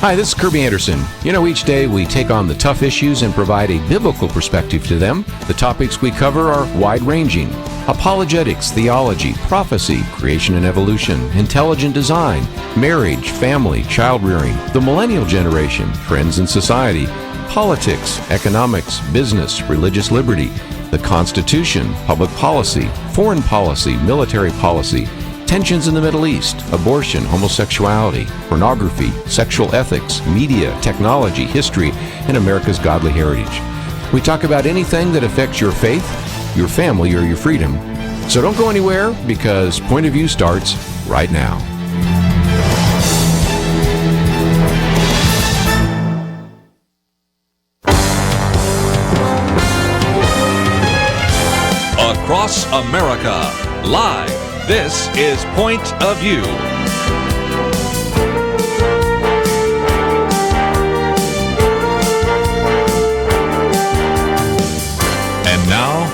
Hi, this is Kerby Anderson. Each day we take on the tough issues and provide a biblical perspective to them. The topics we cover are wide-ranging: apologetics, theology, prophecy, creation and evolution, intelligent design, marriage, family, child-rearing, the millennial generation, trends in society, politics, economics, business, religious liberty, the Constitution, public policy, foreign policy, military policy, tensions in the Middle East, abortion, homosexuality, pornography, sexual ethics, media, technology, history, and America's godly heritage. We talk about anything that affects your faith, your family, or your freedom. So don't go anywhere, because Point of View starts right now. Across America, live. This is Point of View. And now,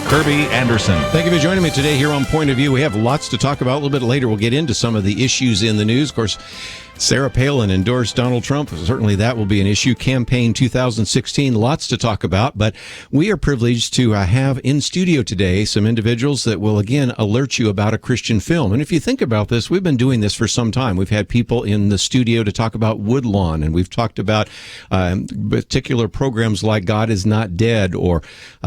Kerby Anderson. Thank you for joining me today here on Point of View. We have lots to talk about. A little bit later, we'll get into some of the issues in the news. Of course, Sarah Palin endorsed Donald Trump. Certainly that will be an issue. Campaign 2016, lots to talk about. But we are privileged to have in studio today some individuals that will, again, alert you about a Christian film. And if you think about this, we've been doing this for some time. We've had people in the studio to talk about Woodlawn, and we've talked about particular programs like God is Not Dead, or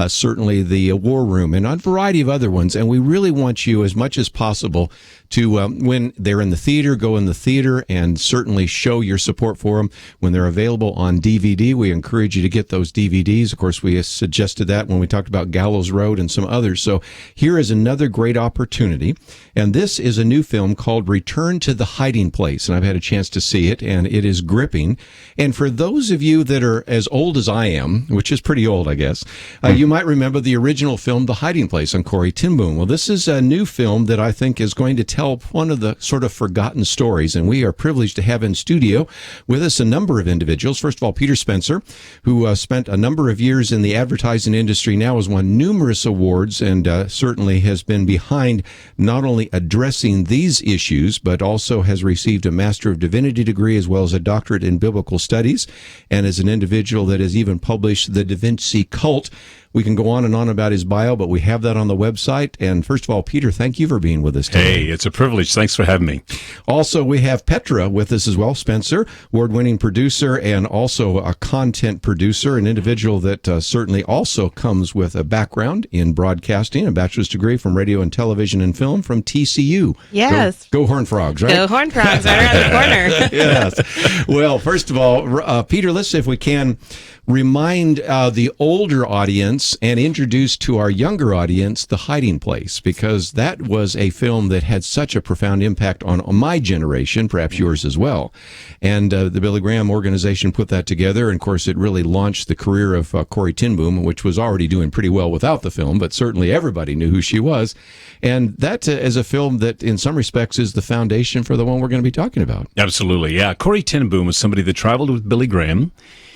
certainly the War Room, and a variety of other ones. And we really want you, as much as possible, to, when they're in the theater, go in the theater and certainly show your support for them. When they're available on DVD, we encourage you to get those DVDs. Of course, we suggested that when we talked about Gallows Road and some others. So here is another great opportunity. And this is a new film called Return to the Hiding Place. And I've had a chance to see it, and it is gripping. And for those of you that are as old as I am, which is pretty old, I guess, you might remember the original film, The Hiding Place, on Corrie Ten Boom. Well, this is a new film that I think is going to tell one of the sort of forgotten stories, and we are privileged to have in studio with us a number of individuals. First of all, Peter Spencer, who spent a number of years in the advertising industry, now has won numerous awards, and certainly has been behind not only addressing these issues, but also has received a Master of Divinity degree as well as a doctorate in biblical studies, and is an individual that has even published The Da Vinci Cult. We can go on and on about his bio, but we have that on the website. And first of all, Peter, thank you for being with us today. Hey, it's a privilege. Thanks for having me. Also, we have Petra with us as well, Spencer, award-winning producer and also a content producer, an individual that certainly also comes with a background in broadcasting, a bachelor's degree from radio and television and film from TCU. Yes. Go Horned Frogs, right? Go Horned Frogs, right around the corner. Yes. Well, first of all, Peter, let's see if we can remind the older audience and introduce to our younger audience The Hiding Place, because that was a film that had such a profound impact on my generation, perhaps yours as well. And the Billy Graham organization put that together, and of course it really launched the career of Corrie Ten Boom, which was already doing pretty well without the film, but certainly everybody knew who she was. And that is a film that in some respects is the foundation for the one we're going to be talking about. Absolutely, yeah. Corrie Ten Boom was somebody that traveled with Billy Graham.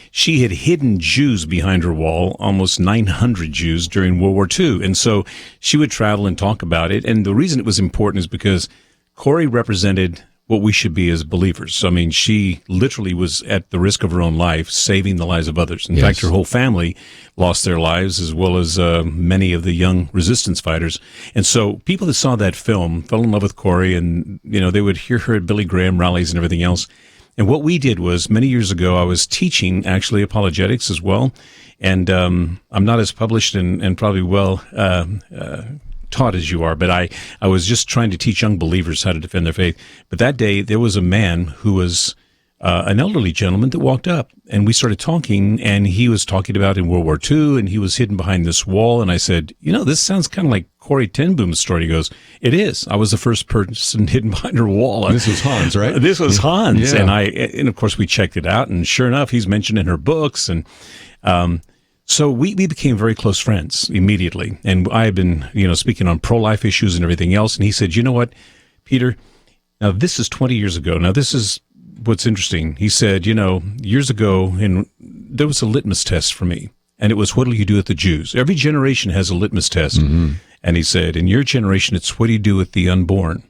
She had hidden Jews behind her wall, almost 900 Jews during World War II. And so she would travel and talk about it. And the reason it was important is because Corrie represented what we should be as believers. So, I mean, she literally was at the risk of her own life, saving the lives of others. In fact, her whole family lost their lives, as well as many of the young resistance fighters. And so people that saw that film fell in love with Corrie, and, they would hear her at Billy Graham rallies and everything else. And what we did was, many years ago, I was teaching, actually, apologetics as well. And I'm not as published and probably well taught as you are, but I was just trying to teach young believers how to defend their faith. But that day, there was a man who was an elderly gentleman that walked up, and we started talking, and he was talking about in World War II, and he was hidden behind this wall. And I said, this sounds kind of like Corrie Ten Boom's story. He goes, it is. I was the first person hidden behind her wall. This was Hans, right? This was Hans. Yeah. And of course we checked it out, and sure enough, he's mentioned in her books. And so we became very close friends immediately. And I had been, speaking on pro-life issues and everything else. And he said, you know what, Peter, now this is 20 years ago. Now this is what's interesting. He said, years ago, there was a litmus test for me. And it was, what will you do with the Jews? Every generation has a litmus test. Mm-hmm. And he said, in your generation, it's what do you do with the unborn?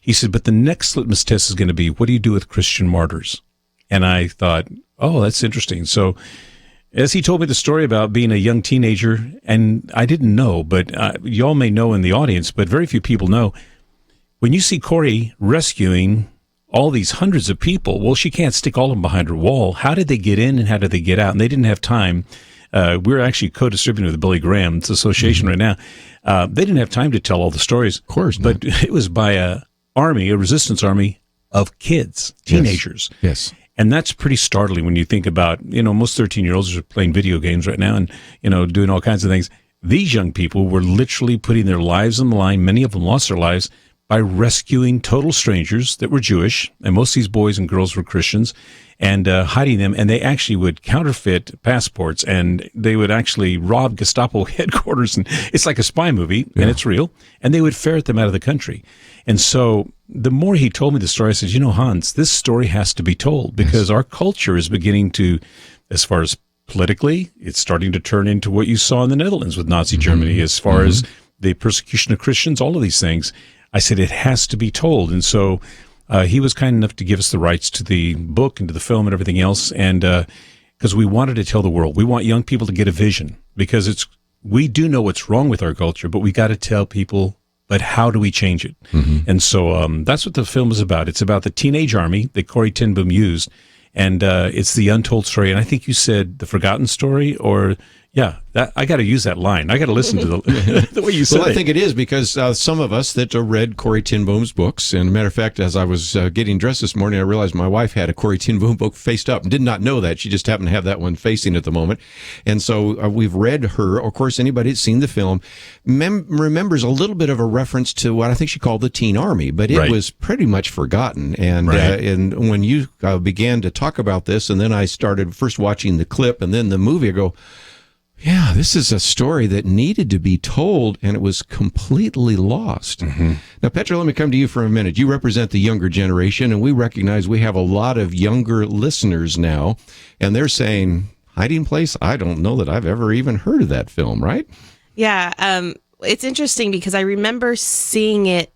He said, but the next litmus test is going to be, what do you do with Christian martyrs? And I thought, oh, that's interesting. So as he told me the story about being a young teenager, and I didn't know, but y'all may know in the audience, but very few people know, when you see Corrie rescuing all these hundreds of people, well, she can't stick all of them behind her wall. How did they get in and how did they get out? And they didn't have time. We're actually co-distributing with the Billy Graham Association right now. They didn't have time to tell all the stories. Of course not. But it was by a resistance army of kids, teenagers. Yes. And that's pretty startling when you think about, most 13-year-olds are playing video games right now and, doing all kinds of things. These young people were literally putting their lives on the line. Many of them lost their lives by rescuing total strangers that were Jewish, and most of these boys and girls were Christians, and hiding them. And they actually would counterfeit passports, and they would actually rob Gestapo headquarters. And it's like a spy movie, and it's real. And they would ferret them out of the country. And so the more he told me the story, I said, Hans, this story has to be told because our culture is beginning to, as far as politically, it's starting to turn into what you saw in the Netherlands with Nazi Germany, as far as the persecution of Christians, all of these things. I said, it has to be told. And so he was kind enough to give us the rights to the book and to the film and everything else. And because we wanted to tell the world, we want young people to get a vision because we do know what's wrong with our culture, but we got to tell people, but how do we change it? And so that's what the film is about. It's about the teenage army that Corrie Ten Boom used. And it's the untold story. And I think you said the forgotten story or... Yeah, I got to use that line. I got to listen to the way you said it. Well, I think it is because some of us that read Corrie Ten Boom's books, and a matter of fact, as I was getting dressed this morning, I realized my wife had a Corrie Ten Boom book faced up and did not know that. She just happened to have that one facing at the moment. And so we've read her. Of course, anybody that's seen the film remembers a little bit of a reference to what I think she called the Teen Army, but it was pretty much forgotten. And, and when you began to talk about this, and then I started first watching the clip and then the movie, I go, yeah, this is a story that needed to be told, and it was completely lost. Now, Petra, let me come to you for a minute. You represent the younger generation, and we recognize we have a lot of younger listeners now, and they're saying, Hiding Place? I don't know that I've ever even heard of that film, right? Yeah, it's interesting because I remember seeing it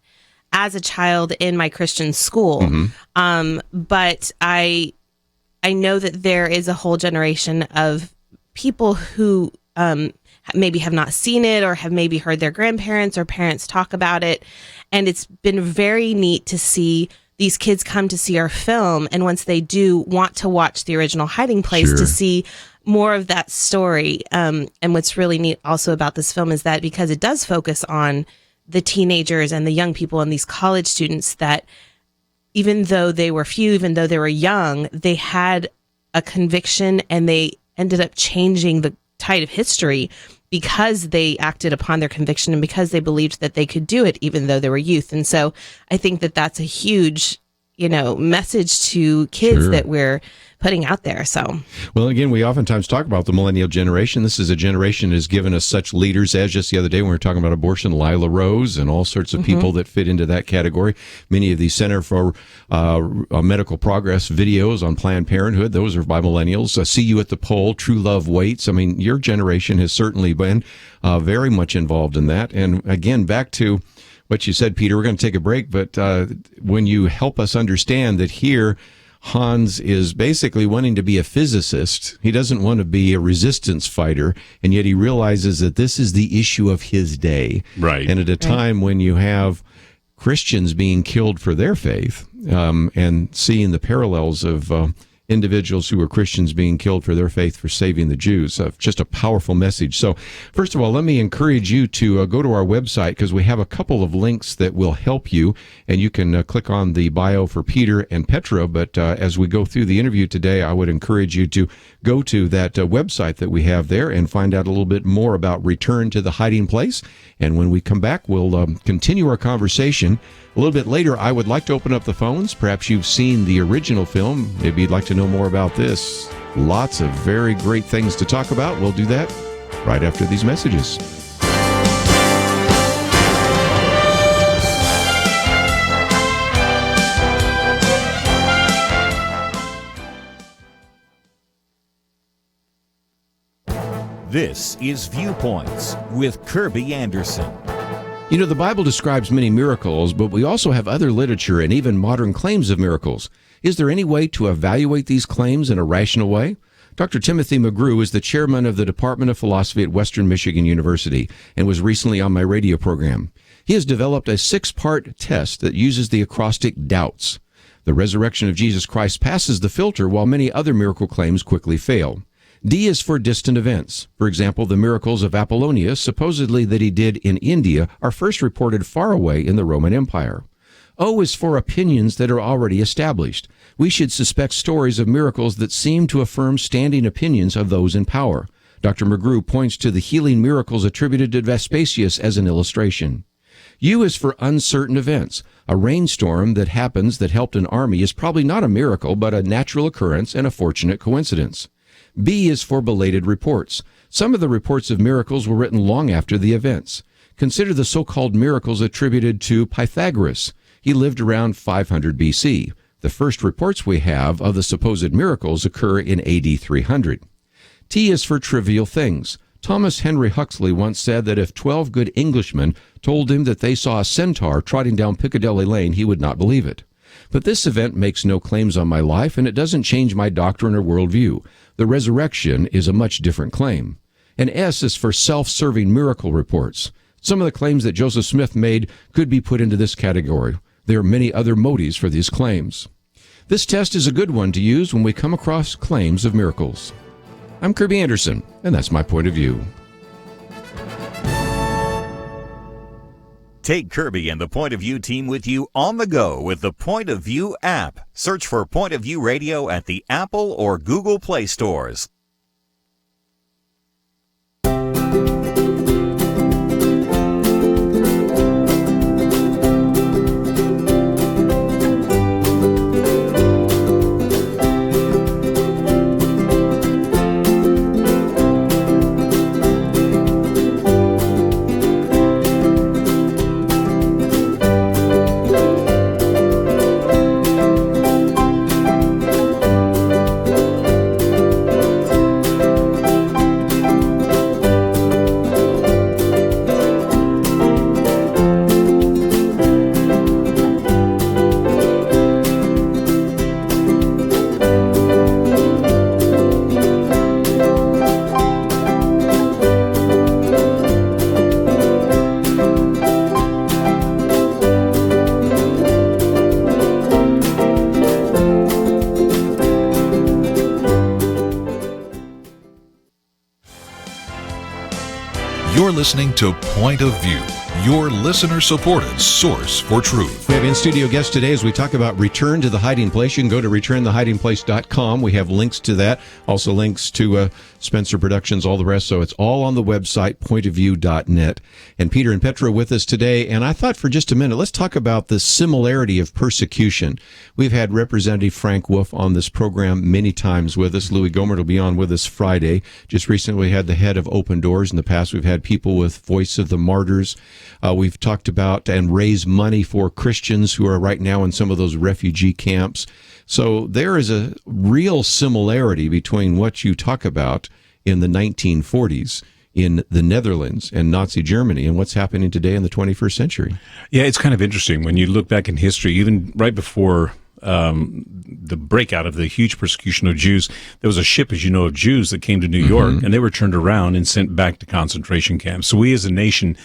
as a child in my Christian school, but I know that there is a whole generation of people who maybe have not seen it or have maybe heard their grandparents or parents talk about it. And it's been very neat to see these kids come to see our film. And once they do, want to watch the original Hiding Place to see more of that story. And what's really neat also about this film is that because it does focus on the teenagers and the young people and these college students, that even though they were few, even though they were young, they had a conviction and they ended up changing the tide of history because they acted upon their conviction and because they believed that they could do it even though they were youth. And so I think that that's a huge, message to kids that we're putting out there. So, well, again, we oftentimes talk about the millennial generation. This is a generation that has given us such leaders as just the other day when we were talking about abortion, Lila Rose and all sorts of people that fit into that category. Many of the Center for Medical Progress videos on Planned Parenthood, those are by millennials. See You at the Poll, True Love Waits. I mean, your generation has certainly been very much involved in that. And again, back to what you said, Peter, we're going to take a break, but when you help us understand that here, Hans is basically wanting to be a physicist. He doesn't want to be a resistance fighter, and yet he realizes that this is the issue of his day. Right. And at a time when you have Christians being killed for their faith, and seeing the parallels of individuals who are Christians being killed for their faith for saving the Jews. Just a powerful message. So, first of all, let me encourage you to go to our website because we have a couple of links that will help you, and you can click on the bio for Peter and Petra. But as we go through the interview today, I would encourage you to go to that website that we have there and find out a little bit more about Return to the Hiding Place. And when we come back, we'll continue our conversation. A little bit later, I would like to open up the phones. Perhaps you've seen the original film. Maybe you'd like to know more about this. Lots of very great things to talk about. We'll do that right after these messages. This is Viewpoints with Kerby Anderson. You know, the Bible describes many miracles, but we also have other literature and even modern claims of miracles. Is there any way to evaluate these claims in a rational way? Dr. Timothy McGrew is the chairman of the Department of Philosophy at Western Michigan University and was recently on my radio program. He has developed a 6-part test that uses the acrostic DOUBTS. The resurrection of Jesus Christ passes the filter while many other miracle claims quickly fail. D is for distant events. For example, the miracles of Apollonius, supposedly that he did in India, are first reported far away in the Roman Empire. O is for opinions that are already established. We should suspect stories of miracles that seem to affirm standing opinions of those in power. Dr. McGrew points to the healing miracles attributed to Vespasius as an illustration. U is for uncertain events. A rainstorm that happens that helped an army is probably not a miracle, but a natural occurrence and a fortunate coincidence. B is for belated reports. Some of the reports of miracles were written long after the events. Consider the so-called miracles attributed to Pythagoras. He lived around 500 BC. The first reports we have of the supposed miracles occur in AD 300. T is for trivial things. Thomas Henry Huxley once said that if 12 good Englishmen told him that they saw a centaur trotting down Piccadilly Lane, he would not believe it. But this event makes no claims on my life, and it doesn't change my doctrine or worldview. The resurrection is a much different claim. And S is for self-serving miracle reports. Some of the claims that Joseph Smith made could be put into this category. There are many other motives for these claims. This test is a good one to use when we come across claims of miracles. I'm Kerby Anderson, and that's my point of view. Take Kerby and the Point of View team with you on the go with the Point of View app. Search for Point of View Radio at the Apple or Google Play stores. You're listening to Point of View, your listener-supported source for truth. We have in-studio guest today as we talk about Return to the Hiding Place. You can go to returnthehidingplace.com. We have links to that, also links to Spencer Productions, all the rest. So it's all on the website, pointofview.net. And Peter and Petra with us today. And I thought for just a minute, let's talk about the similarity of persecution. We've had Representative Frank Wolf on this program many times with us. Louis Gohmert will be on with us Friday. Just recently we had the head of Open Doors. In the past, we've had people with Voice of the Martyrs. We've talked about and raised money for Christians who are right now in some of those refugee camps. So there is a real similarity between what you talk about in the 1940s in the Netherlands and Nazi Germany and what's happening today in the 21st century. Yeah, it's kind of interesting when you look back in history, even right before the breakout of the huge persecution of Jews. There was a ship, as you know, of Jews that came to New York, and they were turned around and sent back to concentration camps. So we as a nation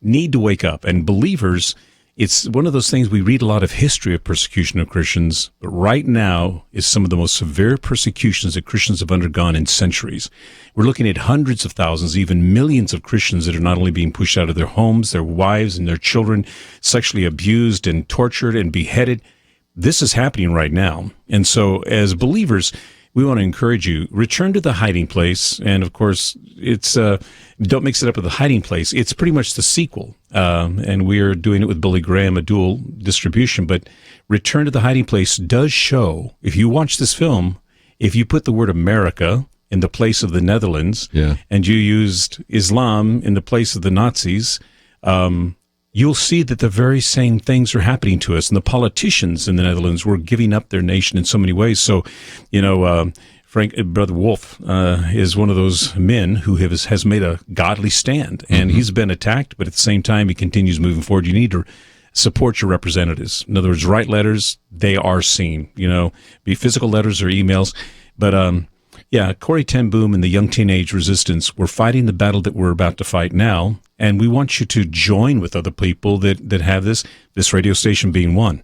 need to wake up. And believers, it's one of those things, we read a lot of history of persecution of Christians, but right now is some of the most severe persecutions that Christians have undergone in centuries. We're looking at hundreds of thousands, even millions of Christians that are not only being pushed out of their homes, their wives and their children, sexually abused and tortured and beheaded. This is happening right now. And so as believers, we want to encourage you, return to the hiding place. And of course, it's don't mix it up with the hiding place. It's pretty much the sequel. And we are doing it with Billy Graham, a dual distribution. But Return to the Hiding Place does show, if you watch this film, if you put the word America in the place of the Netherlands, and you used Islam in the place of the Nazis, you'll see that the very same things are happening to us. And the politicians in the Netherlands were giving up their nation in so many ways. So, Brother Wolf is one of those men who has made a godly stand. And he's been attacked, but at the same time, he continues moving forward. You need to support your representatives. In other words, write letters. They are seen, be physical letters or emails. But, Corrie Ten Boom and the Young Teenage Resistance, we're fighting the battle that we're about to fight now. And we want you to join with other people that have this radio station being one.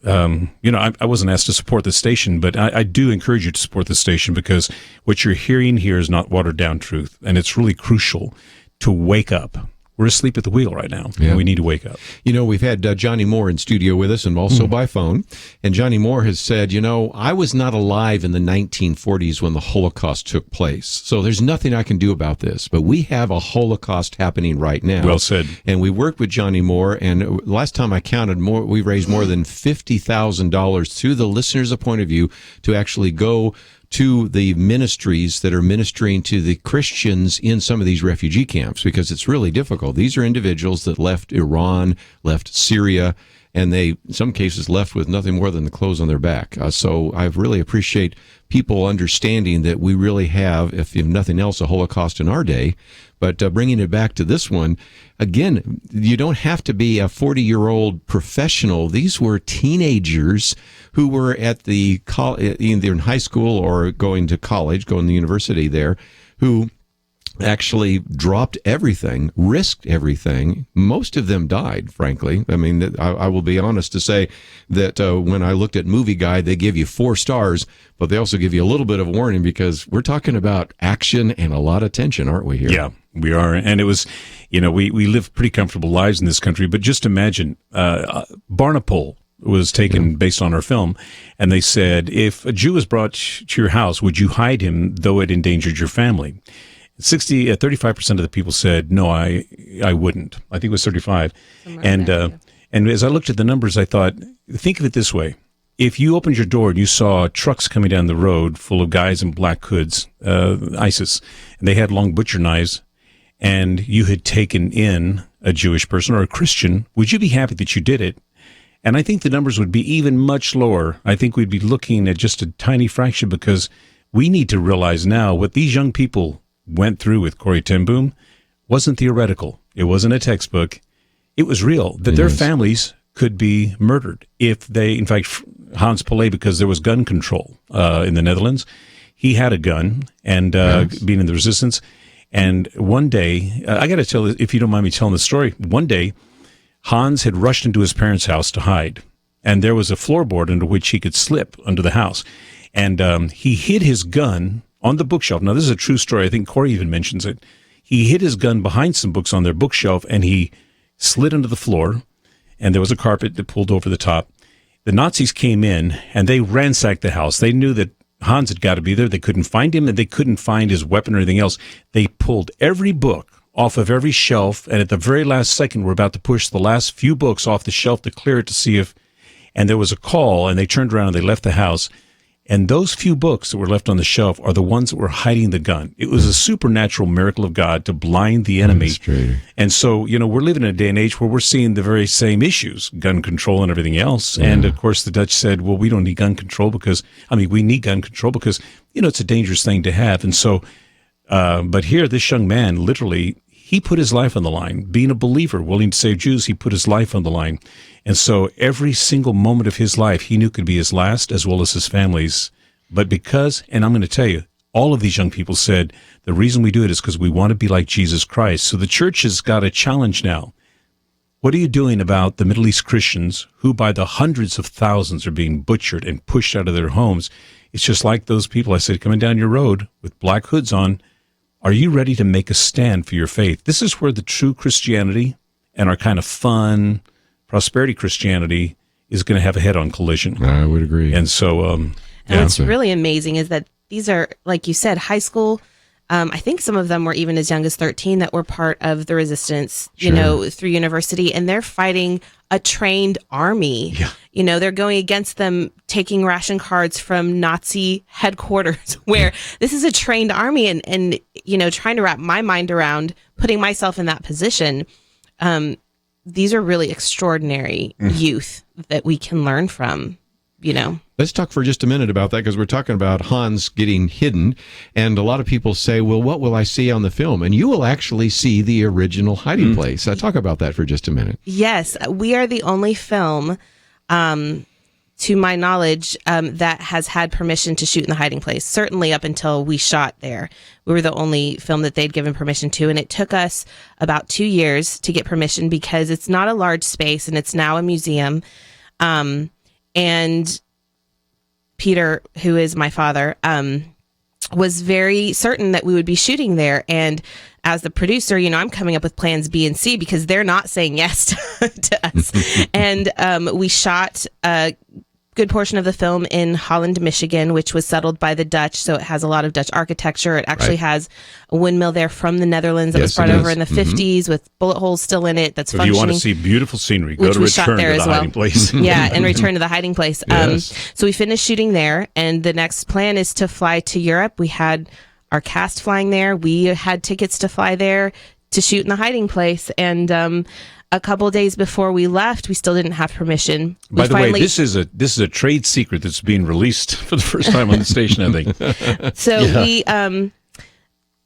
I wasn't asked to support the station, but I do encourage you to support the station, because what you're hearing here is not watered down truth. And it's really crucial to wake up. We're asleep at the wheel right now. Yeah. And we need to wake up. We've had Johnny Moore in studio with us and also by phone. And Johnny Moore has said, I was not alive in the 1940s when the Holocaust took place. So there's nothing I can do about this. But we have a Holocaust happening right now. Well said. And we worked with Johnny Moore. And last time I counted, we raised more than $50,000 through the listeners' point of view to actually go to the ministries that are ministering to the Christians in some of these refugee camps, because it's really difficult. These are individuals that left Iran, left Syria, and they, in some cases, left with nothing more than the clothes on their back. So I really appreciate people understanding that we really have, if nothing else, a Holocaust in our day. But bringing it back to this one, again, you don't have to be a 40-year-old professional. These were teenagers who were at either in high school or going to college, going to university there, who actually dropped everything, risked everything. Most of them died, frankly. I mean, I will be honest to say that when I looked at Movie Guide, they give you 4 stars, but they also give you a little bit of warning, because we're talking about action and a lot of tension, aren't we here? Yeah, we are. And it was, we live pretty comfortable lives in this country, but just imagine, Barnacle was taken based on our film, and they said, if a Jew was brought to your house, would you hide him though it endangered your family? 35% of the people said, no, I wouldn't. I think it was 35. And as I looked at the numbers, I thought, think of it this way. If you opened your door and you saw trucks coming down the road full of guys in black hoods, ISIS, and they had long butcher knives, and you had taken in a Jewish person or a Christian, would you be happy that you did it? And I think the numbers would be even much lower. I think we'd be looking at just a tiny fraction, because we need to realize now what these young people went through with Corrie Ten Boom wasn't theoretical. It wasn't a textbook. It was real, that their families could be murdered if they, in fact, Hans Pillay, because there was gun control in the Netherlands, he had a gun, and being in the resistance. And one day, I got to tell, if you don't mind me telling the story, one day, Hans had rushed into his parents' house to hide, and there was a floorboard under which he could slip under the house. And he hid his gun on the bookshelf. Now, this is a true story. I think Corrie even mentions it. He hid his gun behind some books on their bookshelf, and he slid under the floor, and there was a carpet that pulled over the top. The Nazis came in, and they ransacked the house. They knew that Hans had got to be there. They couldn't find him, and they couldn't find his weapon or anything else. They pulled every book off of every shelf, and at the very last second, we're about to push the last few books off the shelf to clear it to see if, and there was a call, and they turned around and they left the house. And those few books that were left on the shelf are the ones that were hiding the gun. It was a supernatural miracle of God to blind the enemy. And so, we're living in a day and age where we're seeing the very same issues, gun control and everything else. Yeah. And of course, the Dutch said, well, we don't need gun control we need gun control because, it's a dangerous thing to have. And so, but here, this young man, literally, he put his life on the line. Being a believer, willing to save Jews, he put his life on the line. And so every single moment of his life, he knew could be his last, as well as his family's. But because, and I'm going to tell you, all of these young people said, the reason we do it is because we want to be like Jesus Christ. So the church has got a challenge now. What are you doing about the Middle East Christians who by the hundreds of thousands are being butchered and pushed out of their homes? It's just like those people I said coming down your road with black hoods on. Are you ready to make a stand for your faith? This is where the true Christianity and our kind of fun prosperity Christianity is going to have a head-on collision. I would agree. And so, and what's really amazing is that these are, like you said, high school. I think some of them were even as young as 13 that were part of the resistance, through university, and they're fighting a trained army. Yeah. They're going against them, taking ration cards from Nazi headquarters, where this is a trained army, and trying to wrap my mind around putting myself in that position. These are really extraordinary youth that we can learn from, Let's talk for just a minute about that, because we're talking about Hans getting hidden, and a lot of people say, well, what will I see on the film? And you will actually see the original hiding place. Talk about that for just a minute. Yes, we are the only film, to my knowledge, that has had permission to shoot in the hiding place, certainly up until we shot there. We were the only film that they'd given permission to, and it took us about 2 years to get permission because it's not a large space, and it's now a museum. And Peter, who is my father, was very certain that we would be shooting there. And as the producer, I'm coming up with plans B and C because they're not saying yes to us. And we shot a good portion of the film in Holland, Michigan, which was settled by the Dutch. So it has a lot of Dutch architecture. It actually has a windmill there from the Netherlands that was brought over in the 50s with bullet holes still in it that's functioning. If you want to see beautiful scenery, go to Return to the Hiding Place. Yeah, and Return to the Hiding Place. Yes. So we finished shooting there, and the next plan is to fly to Europe. We had our cast flying there. We had tickets to fly there to shoot in the hiding place, and a couple of days before we left, we still didn't have permission. By the way, this is a trade secret that's being released for the first time on the station, I think. So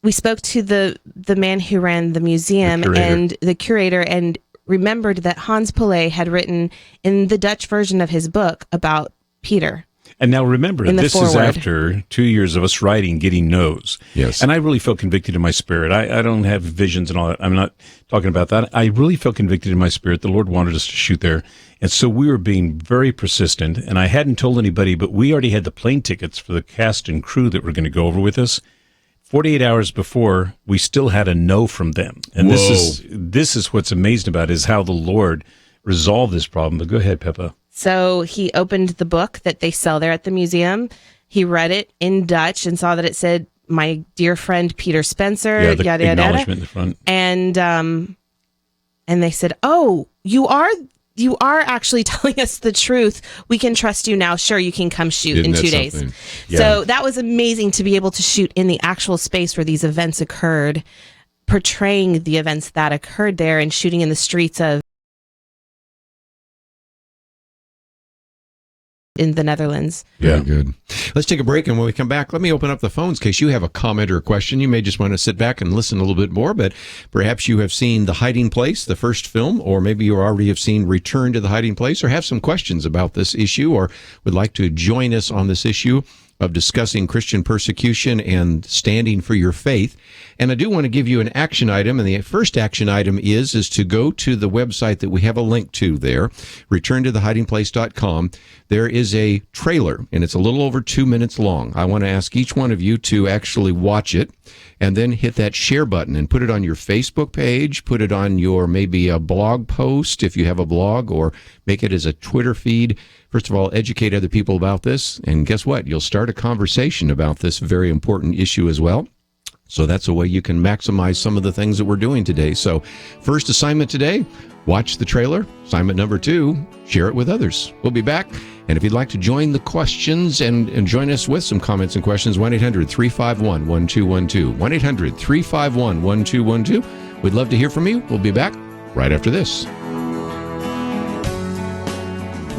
we spoke to the man who ran the museum and the curator, and remembered that Hans Pillay had written in the Dutch version of his book about Peter. And now remember, this is after 2 years of us writing Getting No's. Yes. And I really feel convicted in my spirit. I don't have visions and all that. I'm not talking about that. I really feel convicted in my spirit. The Lord wanted us to shoot there. And so we were being very persistent. And I hadn't told anybody, but we already had the plane tickets for the cast and crew that were going to go over with us. 48 hours before, we still had a no from them. And this is what's amazing about it, is how the Lord resolved this problem. But go ahead, Peppa. So he opened the book that they sell there at the museum. He read it in Dutch and saw that it said, "My dear friend Peter Spencer," the yada, acknowledgement yada. in the front. And they said, "Oh, you are actually telling us the truth. We can trust you now. Sure, you can come shoot in 2 days." Yeah. So that was amazing to be able to shoot in the actual space where these events occurred, portraying the events that occurred there and shooting in the streets in the Netherlands. Yeah, good. Let's take a break, and when we come back, let me open up the phones in case you have a comment or a question. You may just want to sit back and listen a little bit more, but perhaps you have seen The Hiding Place, the first film, or maybe you already have seen Return to the Hiding Place, or have some questions about this issue, or would like to join us on this issue of discussing Christian persecution and standing for your faith. And I do want to give you an action item, and the first action item is to go to the website that we have a link to there, returntothehidingplace.com. There is a trailer, and it's a little over 2 minutes long. I want to ask each one of you to actually watch it and then hit that share button and put it on your Facebook page, put it on your maybe a blog post if you have a blog, or make it as a Twitter feed. First of all, educate other people about this, and guess what? You'll start a conversation about this very important issue as well. So that's a way you can maximize some of the things that we're doing today. So first assignment today, watch the trailer. Assignment number 2, share it with others. We'll be back. And if you'd like to join the questions and join us with some comments and questions, 1-800-351-1212. 1-800-351-1212. We'd love to hear from you. We'll be back right after this.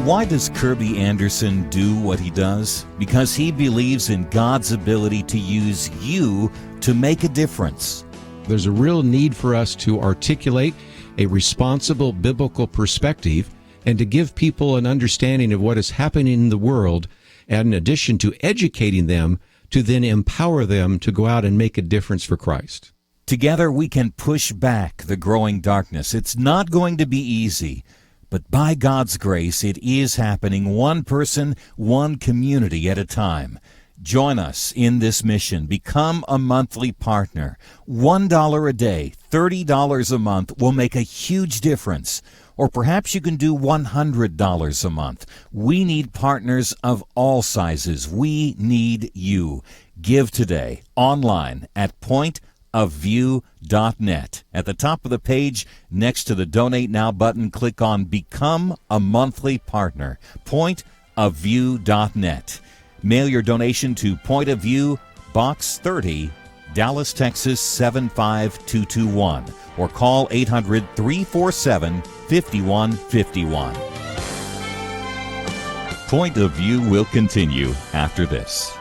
Why does Kerby Anderson do what he does? Because he believes in God's ability to use you to make a difference. There's a real need for us to articulate a responsible biblical perspective and to give people an understanding of what is happening in the world, and in addition to educating them, to then empower them to go out and make a difference for Christ. Together we can push back the growing darkness. It's not going to be easy, but by God's grace, it is happening one person, one community at a time. Join us in this mission. Become a monthly partner. $1 a day, $30 a month will make a huge difference. Or perhaps you can do $100 a month. We need partners of all sizes. We need you. Give today online at pointofview.net. At the top of the page, next to the Donate Now button, click on Become a Monthly Partner. Pointofview.net. Mail your donation to Point of View, Box 30, Dallas, Texas 75221, or call 800-347-5151. Point of View will continue after this.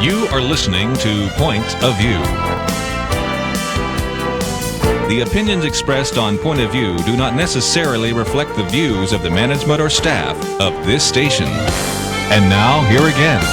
You are listening to Point of View. The opinions expressed on Point of View do not necessarily reflect the views of the management or staff of this station. And now, here again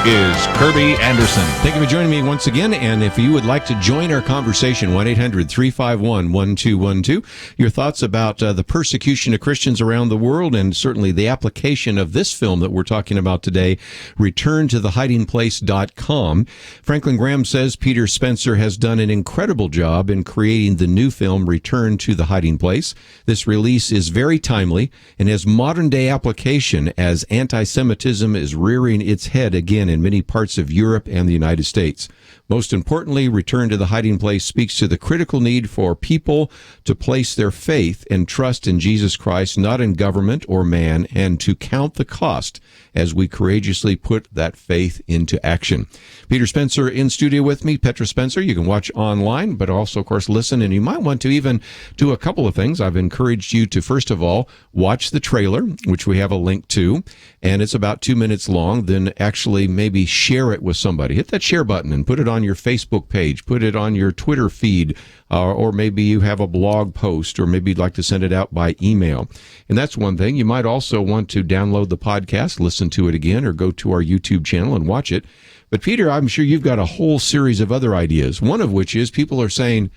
is Kerby Anderson. Thank you for joining me once again. And if you would like to join our conversation, 1-800-351-1212, your thoughts about the persecution of Christians around the world and certainly the application of this film that we're talking about today, returntothehidingplace.com. Franklin Graham says Peter Spencer has done an incredible job in creating the new film, Return to the Hiding Place. This release is very timely and has modern-day application as anti-Semitism is rearing its head again in many parts of Europe and the United States. Most importantly, Return to the Hiding Place speaks to the critical need for people to place their faith and trust in Jesus Christ, not in government or man, and to count the cost as we courageously put that faith into action. Peter Spencer in studio with me. Petra Spencer, you can watch online, but also, of course, listen, and you might want to even do a couple of things. I've encouraged you to, first of all, watch the trailer, which we have a link to, and it's about 2 minutes long. Then actually maybe share it with somebody. Hit that share button and put it on your Facebook page, put it on your Twitter feed, or maybe you have a blog post, or maybe you'd like to send it out by email. And that's one thing. You might also want to download the podcast, listen to it again, or go to our YouTube channel and watch it. But Peter, I'm sure you've got a whole series of other ideas, one of which is people are saying,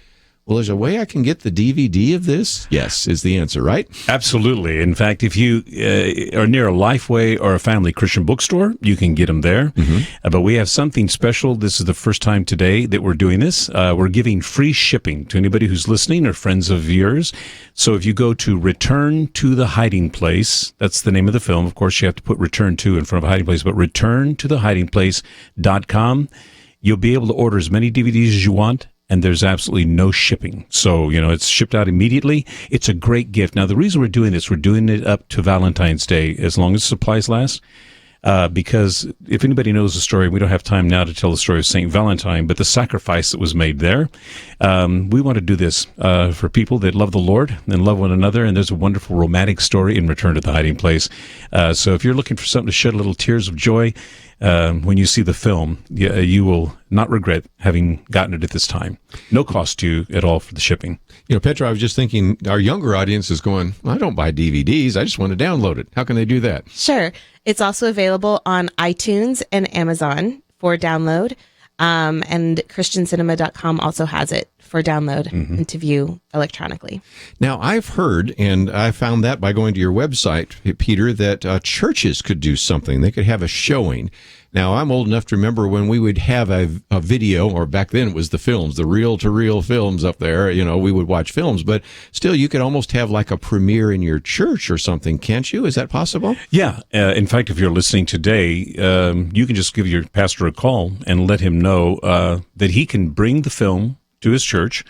well, there's a way I can get the DVD of this? Yes, is the answer, right? Absolutely. In fact, if you are near a Lifeway or a Family Christian bookstore, you can get them there. But we have something special. This is the first time today that we're doing this. We're giving free shipping to anybody who's listening or friends of yours. So if you go to Return to the Hiding Place, that's the name of the film. Of course, you have to put Return to in front of Hiding Place, but returntothehidingplace.com. You'll be able to order as many DVDs as you want, and there's absolutely no shipping. So, it's shipped out immediately. It's a great gift. Now, the reason we're doing this, we're doing it up to Valentine's Day, as long as supplies last, because if anybody knows the story, we don't have time now to tell the story of St. Valentine, but the sacrifice that was made there. We want to do this for people that love the Lord and love one another, and there's a wonderful romantic story in Return to the Hiding Place. So if you're looking for something to shed a little tears of joy, when you see the film, you will not regret having gotten it at this time. No cost to you at all for the shipping. Petra, I was just thinking, our younger audience is going, I don't buy DVDs. I just want to download it. How can they do that? Sure. It's also available on iTunes and Amazon for download. And ChristianCinema.com also has it for download and to view electronically. Now, I've heard, and I found that by going to your website, Peter, that churches could do something. They could have a showing. Now, I'm old enough to remember when we would have a video, or back then it was the films, the reel-to-reel films up there. We would watch films, but still, you could almost have like a premiere in your church or something, can't you? Is that possible? Yeah. In fact, if you're listening today, you can just give your pastor a call and let him know that he can bring the film to his church,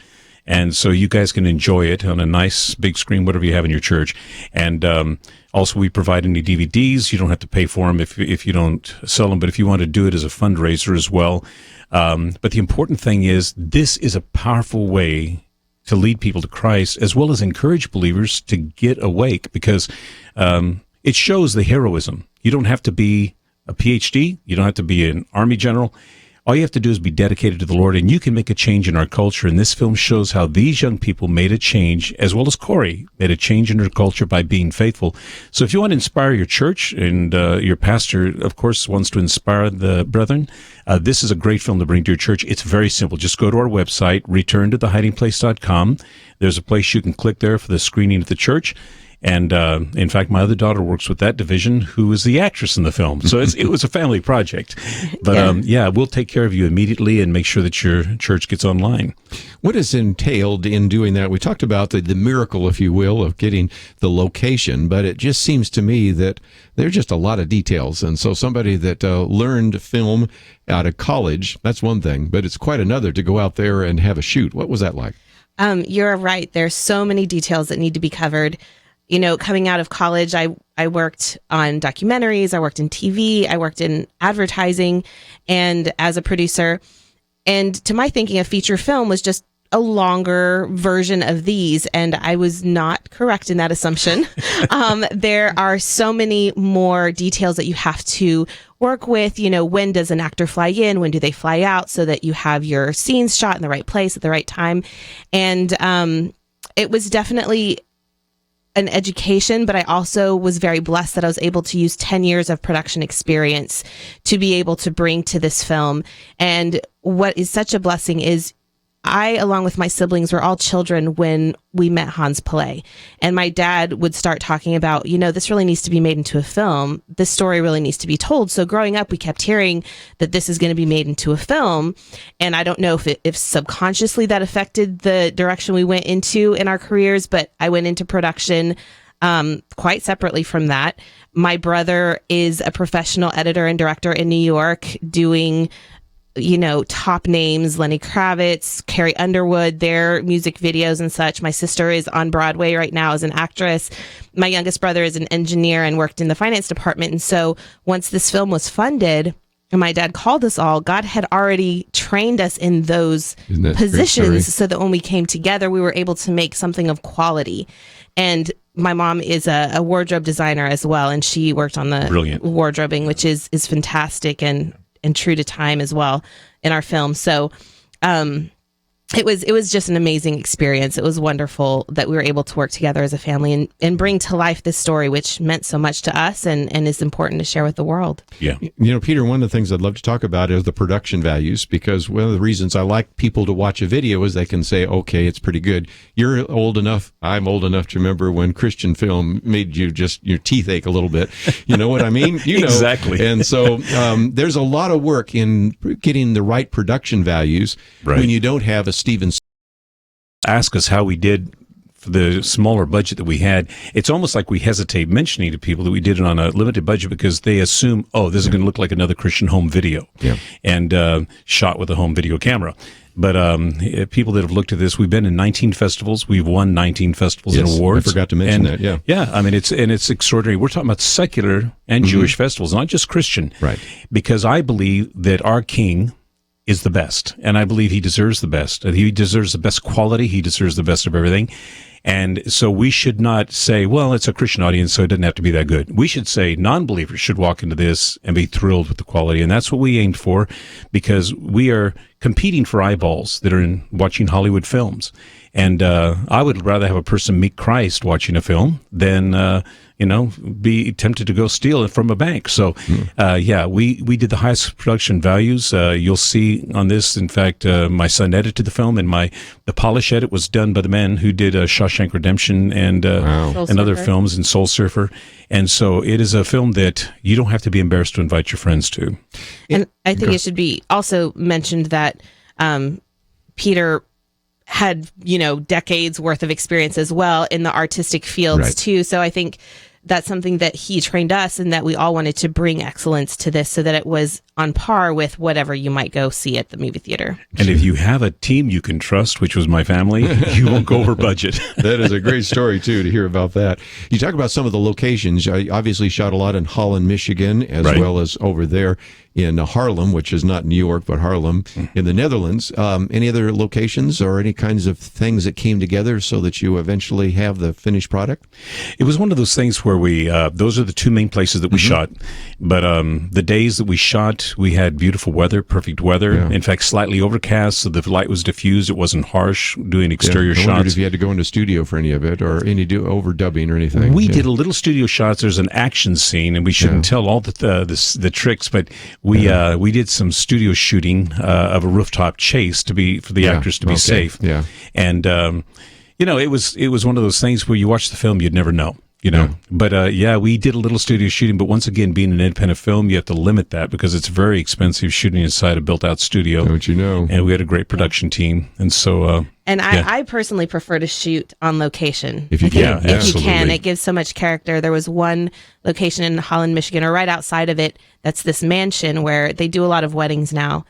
and so you guys can enjoy it on a nice big screen, whatever you have in your church. And also, we provide any DVDs. You don't have to pay for them if you don't sell them, but if you want to do it as a fundraiser as well. But the important thing is, this is a powerful way to lead people to Christ, as well as encourage believers to get awake, because it shows the heroism. You don't have to be a PhD. You don't have to be an Army general. All you have to do is be dedicated to the Lord, and you can make a change in our culture. And this film shows how these young people made a change, as well as Corrie made a change in her culture by being faithful. So if you want to inspire your church, and your pastor, of course, wants to inspire the brethren, this is a great film to bring to your church. It's very simple. Just go to our website, returntothehidingplace.com. There's a place you can click there for the screening at the church. And in fact, my other daughter works with that division, who is the actress in the film. So it was a family project. But we'll take care of you immediately and make sure that your church gets online. What is entailed in doing that? We talked about the miracle, if you will, of getting the location, but it just seems to me that there are just a lot of details. And so somebody that learned film out of college, that's one thing, but it's quite another to go out there and have a shoot. What was that like? You're right. There's so many details that need to be covered. Coming out of college, I worked on documentaries, I worked in TV, I worked in advertising, and as a producer. And to my thinking, a feature film was just a longer version of these, and I was not correct in that assumption. There are so many more details that you have to work with. When does an actor fly in? When do they fly out? So that you have your scenes shot in the right place at the right time. And it was definitely an education, but I also was very blessed that I was able to use 10 years of production experience to be able to bring to this film. And what is such a blessing is I, along with my siblings, were all children when we met Hans Pillay. And my dad would start talking about, this really needs to be made into a film. This story really needs to be told. So growing up, we kept hearing that this is going to be made into a film. And I don't know if subconsciously that affected the direction we went into in our careers, but I went into production quite separately from that. My brother is a professional editor and director in New York doing top names, Lenny Kravitz, Carrie Underwood, their music videos and such. My sister is on Broadway right now as an actress. My youngest brother is an engineer and worked in the finance department. And so once this film was funded and my dad called us all, God had already trained us in those positions so that when we came together, we were able to make something of quality. And my mom is a wardrobe designer as well, and she worked on the wardrobing, which is fantastic and true to time as well in our film. So it was just an amazing experience. It was wonderful that we were able to work together as a family and bring to life this story, which meant so much to us and is important to share with the world. Yeah. Peter, one of the things I'd love to talk about is the production values, because one of the reasons I like people to watch a video is they can say, okay, it's pretty good. You're old enough, I'm old enough to remember when Christian film made you just, your teeth ache a little bit. You know what I mean? You know. Exactly. And so there's a lot of work in getting the right production values when you don't have a Steven. Ask us how we did for the smaller budget that we had. It's almost like we hesitate mentioning to people that we did it on a limited budget because they assume, oh, this is going to look like another Christian home video and shot with a home video camera. But people that have looked at this, we've been in 19 festivals. We've won 19 festivals and awards. I forgot to mention that. Yeah. Yeah. I mean, it's extraordinary. We're talking about secular and Jewish festivals, not just Christian. Right. Because I believe that our King is the best, and I believe he deserves the best. He deserves the best quality. He deserves the best of everything. And so we should not say, well, it's a Christian audience, so it doesn't have to be that good. We should say non-believers should walk into this and be thrilled with the quality. And that's what we aimed for, because we are competing for eyeballs that are in watching Hollywood films. And I would rather have a person meet Christ watching a film than be tempted to go steal it from a bank. So, we did the highest production values. You'll see on this, in fact, my son edited the film, and the polish edit was done by the man who did Shawshank Redemption and other films, and Soul Surfer. And so it is a film that you don't have to be embarrassed to invite your friends to. And I think it should be also mentioned that Peter had, decades worth of experience as well in the artistic fields too. So I think that's something that he trained us, and that we all wanted to bring excellence to this so that it was on par with whatever you might go see at the movie theater. And if you have a team you can trust, which was my family, you won't go over budget. That is a great story, too, to hear about that. You talk about some of the locations. I obviously shot a lot in Holland, Michigan, as well as over there in Haarlem, which is not New York, but Haarlem in the Netherlands. Any other locations or any kinds of things that came together so that you eventually have the finished product? It was one of those things where those are the two main places that we shot. But the days that we shot, we had beautiful weather, perfect weather. Yeah. In fact, slightly overcast, so the light was diffused. It wasn't harsh doing exterior shots. I wondered if you had to go into studio for any of it, or any overdubbing or anything. We did a little studio shots. There's an action scene, and we shouldn't tell all the tricks, but we did some studio shooting of a rooftop chase for the actors to be safe. Yeah, and it was one of those things where you watch the film, you'd never know. But we did a little studio shooting, but once again, being an independent film, you have to limit that because it's very expensive shooting inside a built-out studio. Don't you know? And we had a great production team, and so. I personally prefer to shoot on location. If you can, if you can, it gives so much character. There was one location in Holland, Michigan, or right outside of it, that's this mansion where they do a lot of weddings now.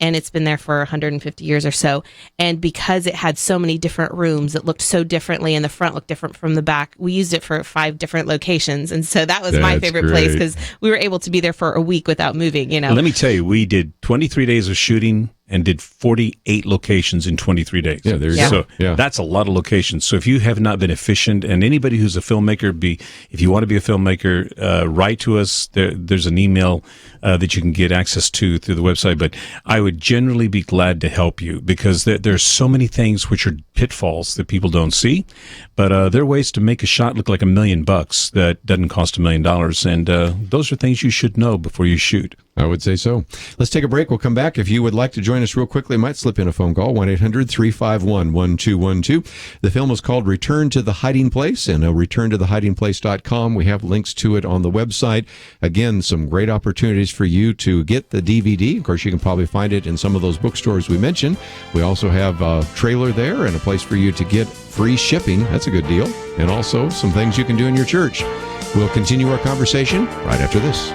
And it's been there for 150 years or so. And because it had so many different rooms, it looked so differently, and the front looked different from the back. We used it for 5 different locations. And so that was my favorite place, because we were able to be there for a week without moving, Let me tell you, we did 23 days of shooting and did 48 locations in 23 days. Yeah, there you go. So that's a lot of locations. So if you have not been efficient, and anybody who's a filmmaker, if you want to be a filmmaker, write to us. There's an email that you can get access to through the website. But I would generally be glad to help you, because there's so many things which are pitfalls that people don't see. But there are ways to make a shot look like $1 million that doesn't cost $1 million. And those are things you should know before you shoot. I would say so. Let's take a break. We'll come back. If you would like to join us real quickly, might slip in a phone call, 1-800-351-1212. The film is called Return to the Hiding Place, and returntothehidingplace.com. We have links to it on the website. Again, some great opportunities for you to get the DVD. Of course, you can probably find it in some of those bookstores we mentioned. We also have a trailer there and a place for you to get free shipping. That's a good deal. And also some things you can do in your church. We'll continue our conversation right after this.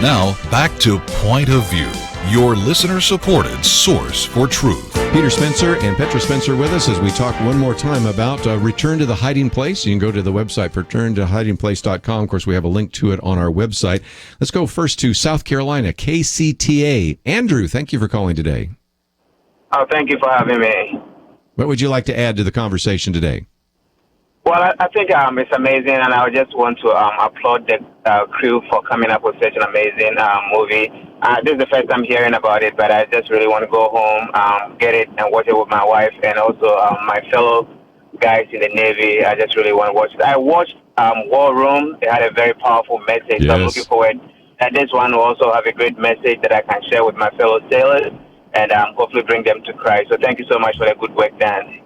Now, back to Point of View, your listener-supported source for truth. Peter Spencer and Petra Spencer with us as we talk one more time about Return to the Hiding Place. You can go to the website, returntohidingplace.com. Of course, we have a link to it on our website. Let's go first to South Carolina, KCTA. Andrew, thank you for calling today. Oh, thank you for having me. What would you like to add to the conversation today? Well, I think it's amazing, and I just want to applaud the crew for coming up with such an amazing movie. This is the first time hearing about it, but I just really want to go home, get it, and watch it with my wife, and also my fellow guys in the Navy. I just really want to watch it. I watched War Room. It had a very powerful message. Yes. So I'm looking forward that this one will also have a great message that I can share with my fellow sailors and hopefully bring them to Christ. So thank you so much for the good work done.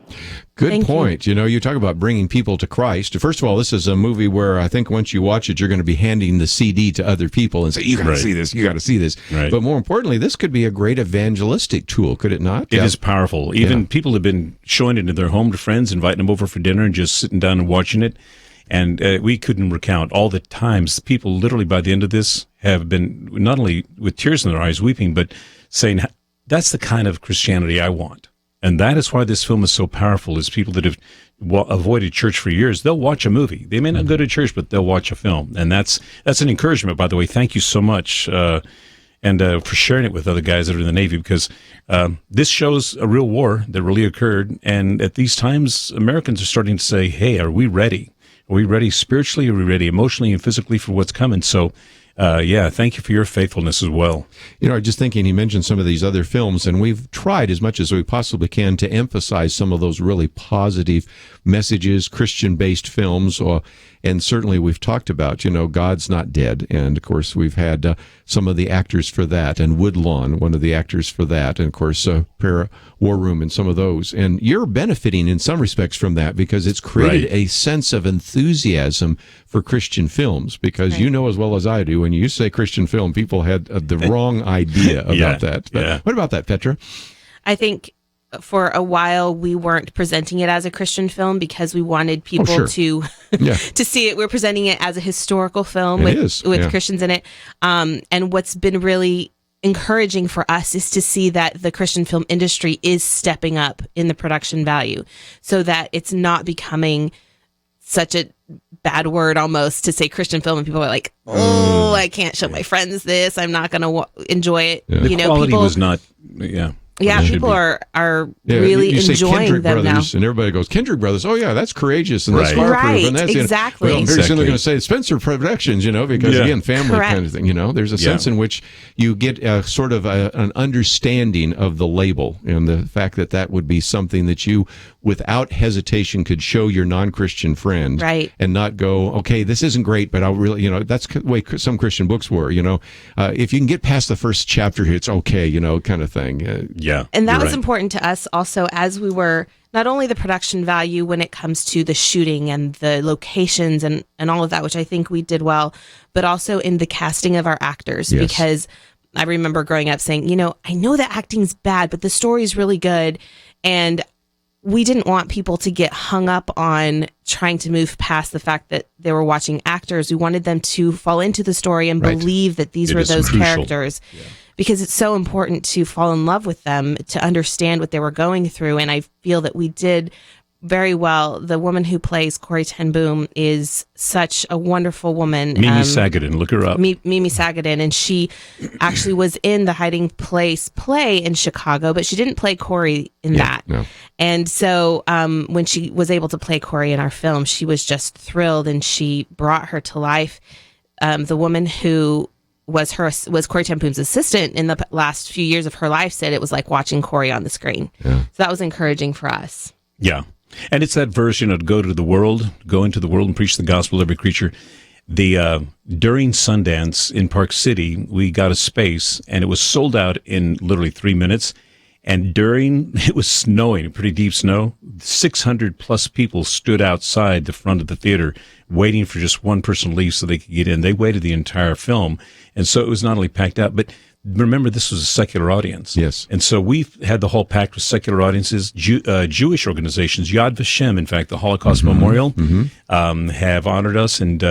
Good point. You know, you talk about bringing people to Christ. First of all, this is a movie where I think once you watch it, you're going to be handing the CD to other people and say, you got to see this, you got to see this. Right. But more importantly, this could be a great evangelistic tool, could it not? It is powerful. Even people have been showing it in their home to friends, inviting them over for dinner and just sitting down and watching it. And we couldn't recount all the times people literally by the end of this have been not only with tears in their eyes weeping, but saying, that's the kind of Christianity I want. And that is why this film is so powerful, is people that have avoided church for years, they'll watch a movie. They may not go to church, but they'll watch a film. And that's an encouragement, by the way. Thank you so much and for sharing it with other guys that are in the Navy, because this shows a real war that really occurred. And at these times, Americans are starting to say, hey, are we ready? Are we ready spiritually? Are we ready emotionally and physically for what's coming? So, thank you for your faithfulness as well. You know, just thinking, he mentioned some of these other films, and we've tried as much as we possibly can to emphasize some of those really positive messages, Christian-based films, and certainly we've talked about, you know, God's Not Dead, and of course we've had some of the actors for that, and Woodlawn, one of the actors for that, and of course War Room and some of those. And you're benefiting in some respects from that because it's created a sense of enthusiasm for Christian films, because you know as well as I do, when you say Christian film, people had the wrong idea about that. But what about that, Petra? I think for a while we weren't presenting it as a Christian film because we wanted people to to see it. We're presenting it as a historical film with Christians in it. And what's been really encouraging for us is to see that the Christian film industry is stepping up in the production value, so that it's not becoming such a bad word almost to say Christian film, and people are like, oh, I can't show my friends this. I'm not going to enjoy it. The you know, quality people was not, people are really you say enjoying Kendrick them Brothers, now. And everybody goes, Kendrick Brothers, oh yeah, that's courageous and that's fireproof. Right, and that's, exactly. Well, very soon they're going to say Spencer Productions, you know, because again, family kind of thing, you know. There's a sense in which you get sort of an understanding of the label and the fact that that would be something that you, without hesitation, could show your non-Christian friend and not go, okay, this isn't great, but I'll really, you know, that's the way some Christian books were, you know. If you can get past the first chapter, it's okay, you know, kind of thing. And that was important to us also, as we were not only the production value when it comes to the shooting and the locations and all of that, which I think we did well, but also in the casting of our actors, because I remember growing up saying, you know, I know the acting's bad, but the story's really good. And we didn't want people to get hung up on trying to move past the fact that they were watching actors. We wanted them to fall into the story and believe that these were those characters. Because it's so important to fall in love with them, to understand what they were going through. And I feel that we did very well. The woman who plays Corrie Ten Boom is such a wonderful woman. Mimi Sagadan, look her up. Mimi Sagadan, and she actually was in the Hiding Place play in Chicago, but she didn't play Corrie in that. No. And so when she was able to play Corrie in our film, she was just thrilled, and she brought her to life. The woman who was Corrie Ten Boom's assistant in the last few years of her life said it was like watching Corrie on the screen. So that was encouraging for us. Yeah. And it's that verse, you know, to go into the world and preach the gospel to every creature. During Sundance in Park City, we got a space and it was sold out in literally 3 minutes. And it was snowing, pretty deep snow, 600 plus people stood outside the front of the theater waiting for just one person to leave so they could get in. They waited the entire film. And so it was not only packed out, but remember, this was a secular audience. Yes. And so we've had the whole pact with secular audiences. Jewish organizations, Yad Vashem, in fact, the Holocaust Memorial, have honored us. And,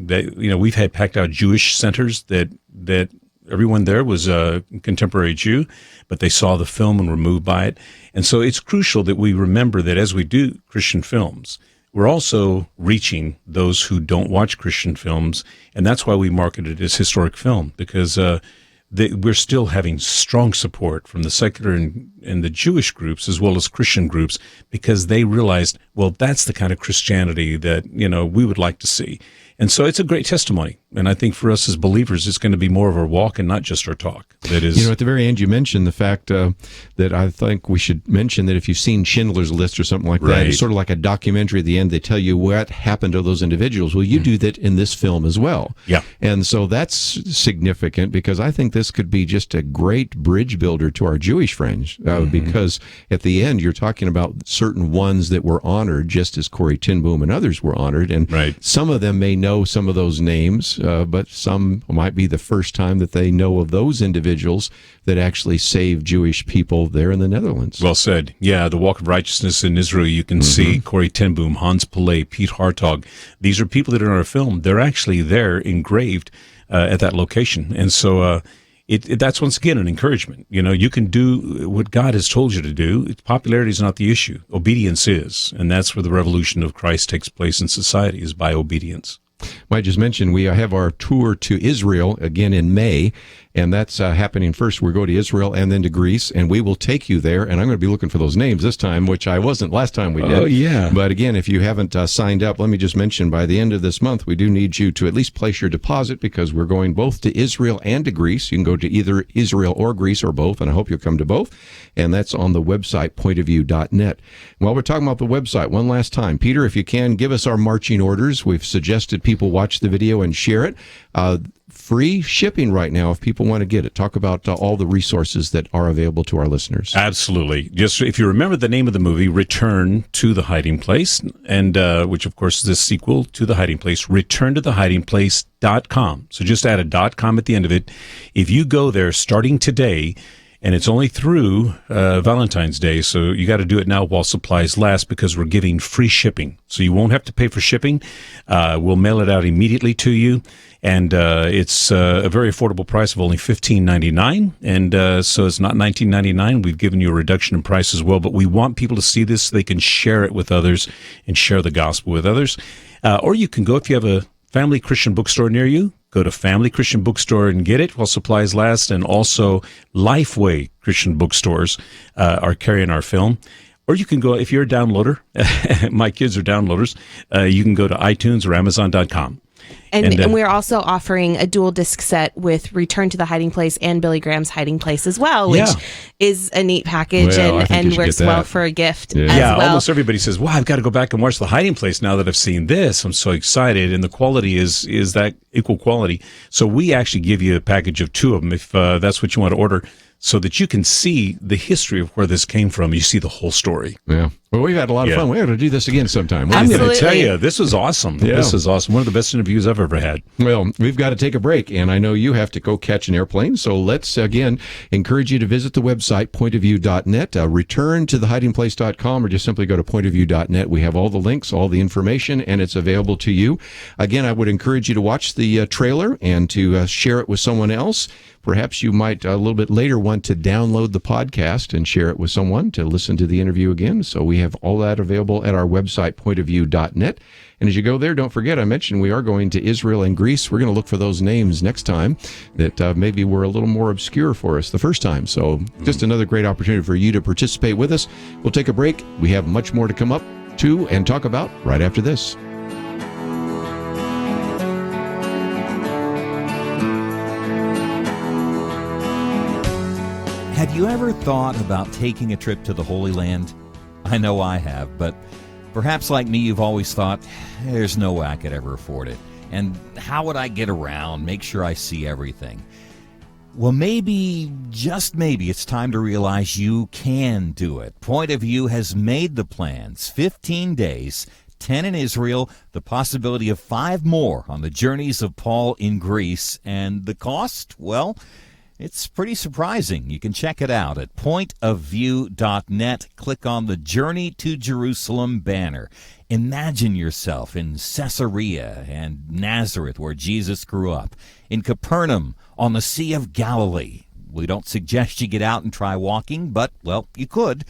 we've had packed out Jewish centers that everyone there was a contemporary Jew, but they saw the film and were moved by it. And so it's crucial that we remember that as we do Christian films, we're also reaching those who don't watch Christian films, and that's why we market it as historic film, because we're still having strong support from the secular and the Jewish groups as well as Christian groups, because they realized, well, that's the kind of Christianity that, we would like to see. And so it's a great testimony. And I think for us as believers, it's going to be more of our walk and not just our talk. That is, at the very end, you mentioned the fact that I think we should mention that if you've seen Schindler's List or something like that, Right. it's sort of like a documentary at the end. They tell you what happened to those individuals. Well, you do that in this film as well. Yeah. And so that's significant, because I think this could be just a great bridge builder to our Jewish friends, because at the end, you're talking about certain ones that were honored, just as Corrie Ten Boom and others were honored. And Right. some of them may know some of those names, but some might be the first time that they know of those individuals that actually saved Jewish people there in the Netherlands. well said. Yeah, the walk of righteousness in Israel, you can see Corrie Ten Boom, Hans Pillay, Pete Hartog. These are people that are in our film. They're actually there engraved at that location. And so that's once again an encouragement. You can do what God has told you to do. Popularity is not the issue. Obedience is. And that's where the revolution of Christ takes place in society, is by obedience. Might just mention we have our tour to Israel again in May, and that's happening first. We're going to Israel and then to Greece, and we will take you there. And I'm going to be looking for those names this time, which I wasn't last time we did. Oh, yeah. But again, if you haven't signed up, let me just mention by the end of this month, we do need you to at least place your deposit, because we're going both to Israel and to Greece. You can go to either Israel or Greece or both, and I hope you'll come to both. And that's on the website, pointofview.net. While we're talking about the website, one last time, Peter, if you can, give us our marching orders. We've suggested people watch the video and share it. Free shipping right now if people want to get it. Talk about all the resources that are available to our listeners. Absolutely. Just if you remember the name of the movie, Return to the Hiding Place, and which of course is the sequel to The Hiding Place, returntothehidingplace.com. So just add a .com at the end of it. If you go there starting today, and it's only through Valentine's Day, so you got to do it now while supplies last, because we're giving free shipping. So you won't have to pay for shipping. We'll mail it out immediately to you, and it's a very affordable price of only $15.99, and so it's not $19.99. We've given you a reduction in price as well, but we want people to see this so they can share it with others and share the gospel with others. Or you can go, if you have a Family Christian Bookstore near you, go to Family Christian Bookstore and get it while supplies last. And also Lifeway Christian Bookstores are carrying our film. Or you can go, if you're a downloader, my kids are downloaders, you can go to iTunes or Amazon.com. And we're also offering a dual disc set with Return to the Hiding Place and Billy Graham's Hiding Place as well, which is a neat package and works well for a gift as well. Almost everybody says, wow, I've got to go back and watch The Hiding Place now that I've seen this. I'm so excited. And the quality is that equal quality. So we actually give you a package of two of them if that's what you want to order, so that you can see the history of where this came from. You see the whole story. Yeah. Well, we've had a lot of fun. We ought to do this again sometime. I'm going to tell you, this was awesome. Yeah. This is awesome. One of the best interviews I've ever had. Well, we've got to take a break, and I know you have to go catch an airplane, so let's, again, encourage you to visit the website, pointofview.net, return to thehidingplace.com, or just simply go to pointofview.net. We have all the links, all the information, and it's available to you. Again, I would encourage you to watch the trailer and to share it with someone else. Perhaps you might, a little bit later, want to download the podcast and share it with someone to listen to the interview again. So we have all that available at our website, pointofview.net. And as you go there, don't forget, I mentioned we are going to Israel and Greece. We're going to look for those names next time that maybe were a little more obscure for us the first time. So just another great opportunity for you to participate with us. We'll take a break. We have much more to come up to and talk about right after this. Have you ever thought about taking a trip to the Holy Land? I know I have, but perhaps like me, you've always thought, there's no way I could ever afford it. And how would I get around, make sure I see everything? Well, maybe, just maybe, it's time to realize you can do it. Point of View has made the plans. 15 days, 10 in Israel, the possibility of 5 more on the journeys of Paul in Greece. And the cost? Well, It's pretty surprising. You can check it out at pointofview.net. Click on the Journey to Jerusalem banner. Imagine yourself in Caesarea and Nazareth, where Jesus grew up, in Capernaum, on the Sea of Galilee. We don't suggest you get out and try walking, but, well, you could.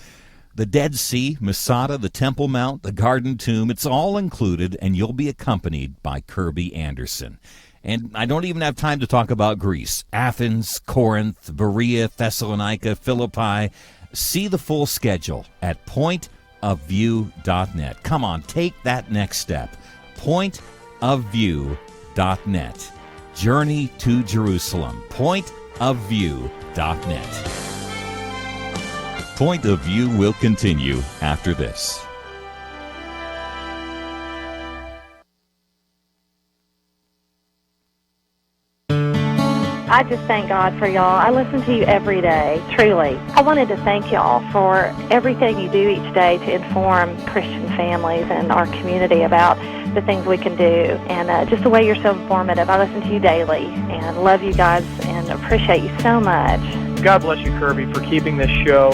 The Dead Sea, Masada, the Temple Mount, the Garden Tomb, it's all included, and you'll be accompanied by Kerby Anderson. And I don't even have time to talk about Greece. Athens, Corinth, Berea, Thessalonica, Philippi. See the full schedule at pointofview.net. Come on, take that next step. Pointofview.net. Journey to Jerusalem. Pointofview.net. Point of View will continue after this. I just thank God for y'all. I listen to you every day, truly. I wanted to thank y'all for everything you do each day to inform Christian families and our community about the things we can do, and just the way you're so informative. I listen to you daily and love you guys and appreciate you so much. God bless you, Kerby, for keeping this show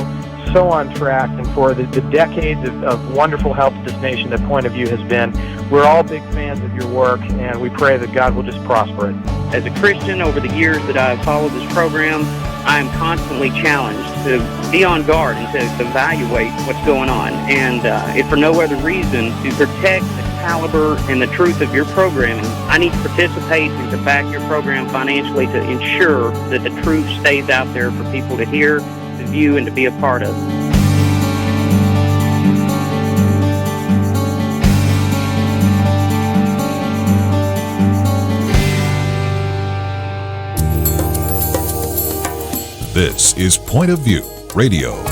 so on track and for the decades of wonderful help to this nation that Point of View has been. We're all big fans of your work, and we pray that God will just prosper it. As a Christian, over the years that I've followed this program, I am constantly challenged to be on guard and to evaluate what's going on. And if for no other reason, to protect the caliber and the truth of your programming, I need to participate and to back your program financially to ensure that the truth stays out there for people to hear, to view, and to be a part of. This is Point of View Radio.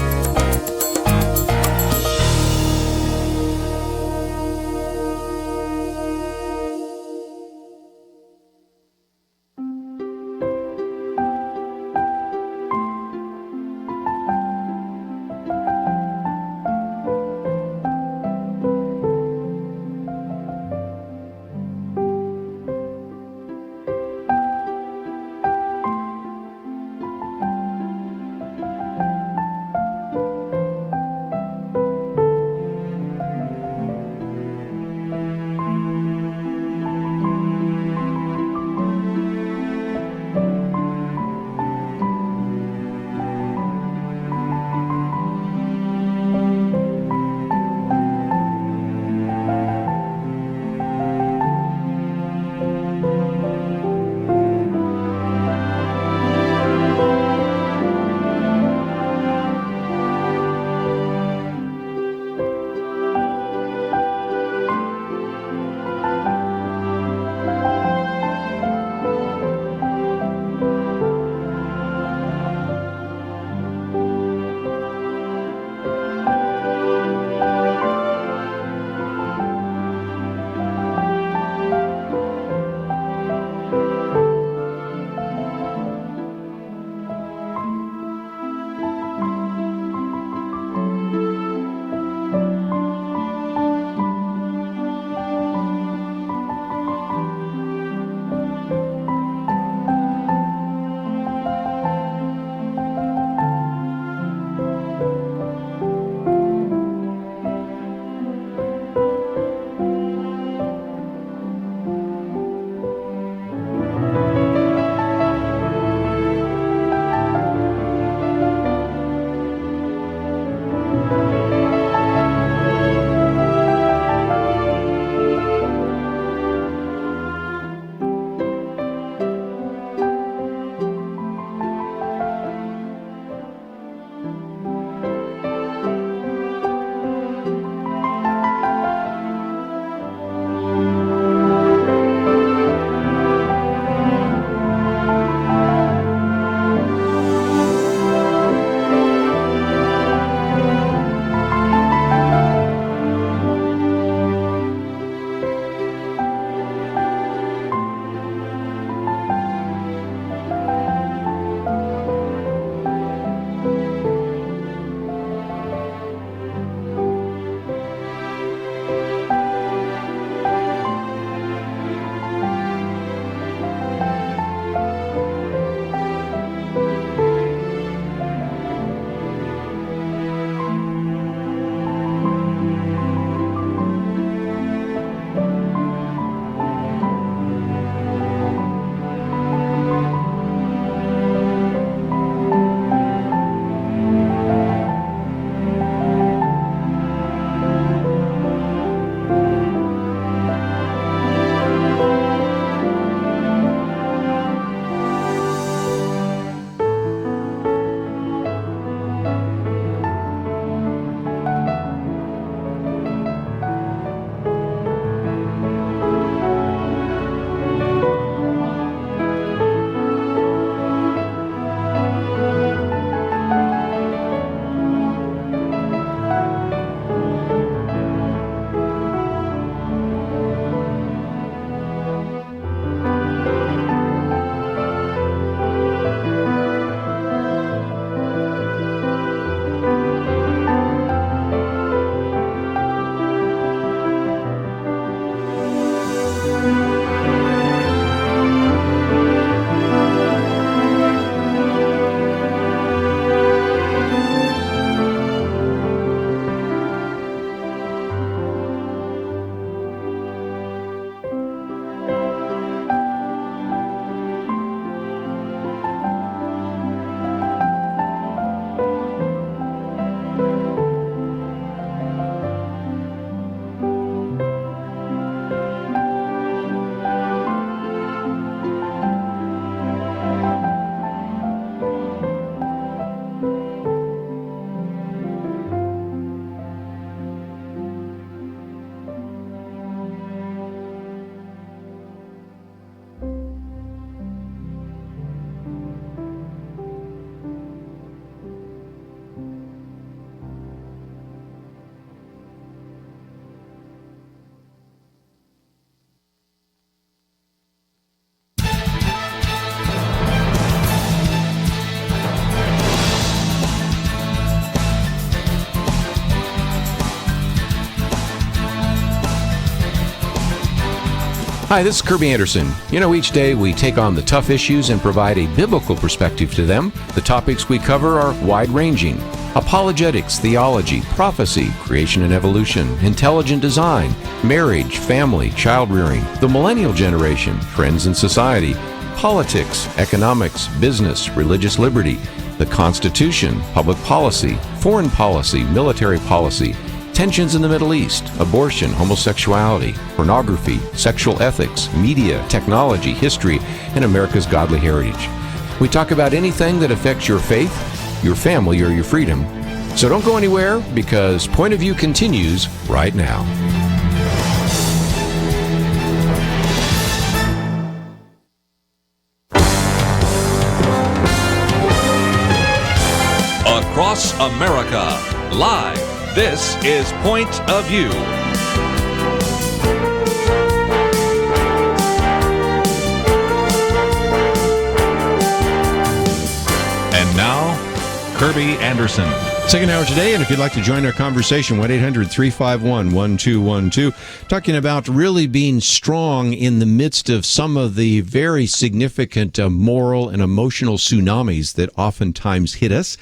Hi, this is Kerby Anderson. You know, each day we take on the tough issues and provide a biblical perspective to them. The topics we cover are wide-ranging: apologetics, theology, prophecy, creation and evolution, intelligent design, marriage, family, child-rearing, the millennial generation, trends in society, politics, economics, business, religious liberty, the Constitution, public policy, foreign policy, military policy, tensions in the Middle East, abortion, homosexuality, pornography, sexual ethics, media, technology, history, and America's godly heritage. We talk about anything that affects your faith, your family, or your freedom. So don't go anywhere, because Point of View continues right now. Across America, live. This is Point of View. And now, Kerby Anderson. Second hour today, and if you'd like to join our conversation, 1-800-351-1212, talking about really being strong in the midst of some of the very significant moral and emotional tsunamis that oftentimes hit us.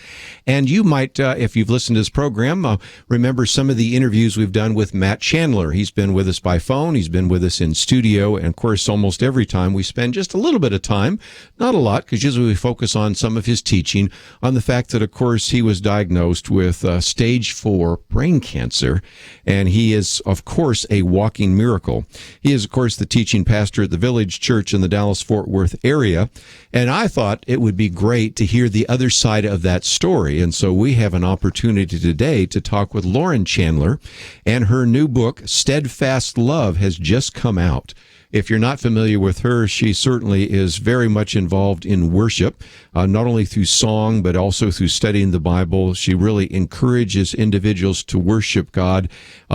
And you might, if you've listened to this program, remember some of the interviews we've done with Matt Chandler. He's been with us by phone, he's been with us in studio, and of course, almost every time we spend just a little bit of time, not a lot, because usually we focus on some of his teaching, on the fact that, of course, he was diagnosed with stage 4 brain cancer, and he is, of course, a walking miracle. He is, of course, the teaching pastor at the Village Church in the Dallas-Fort Worth area, and I thought it would be great to hear the other side of that story, and so we have an opportunity today to talk with Lauren Chandler, and her new book, Steadfast Love, has just come out. If you're not familiar with her, she certainly is very much involved in worship, not only through song, but also through studying the Bible. She really encourages individuals to worship God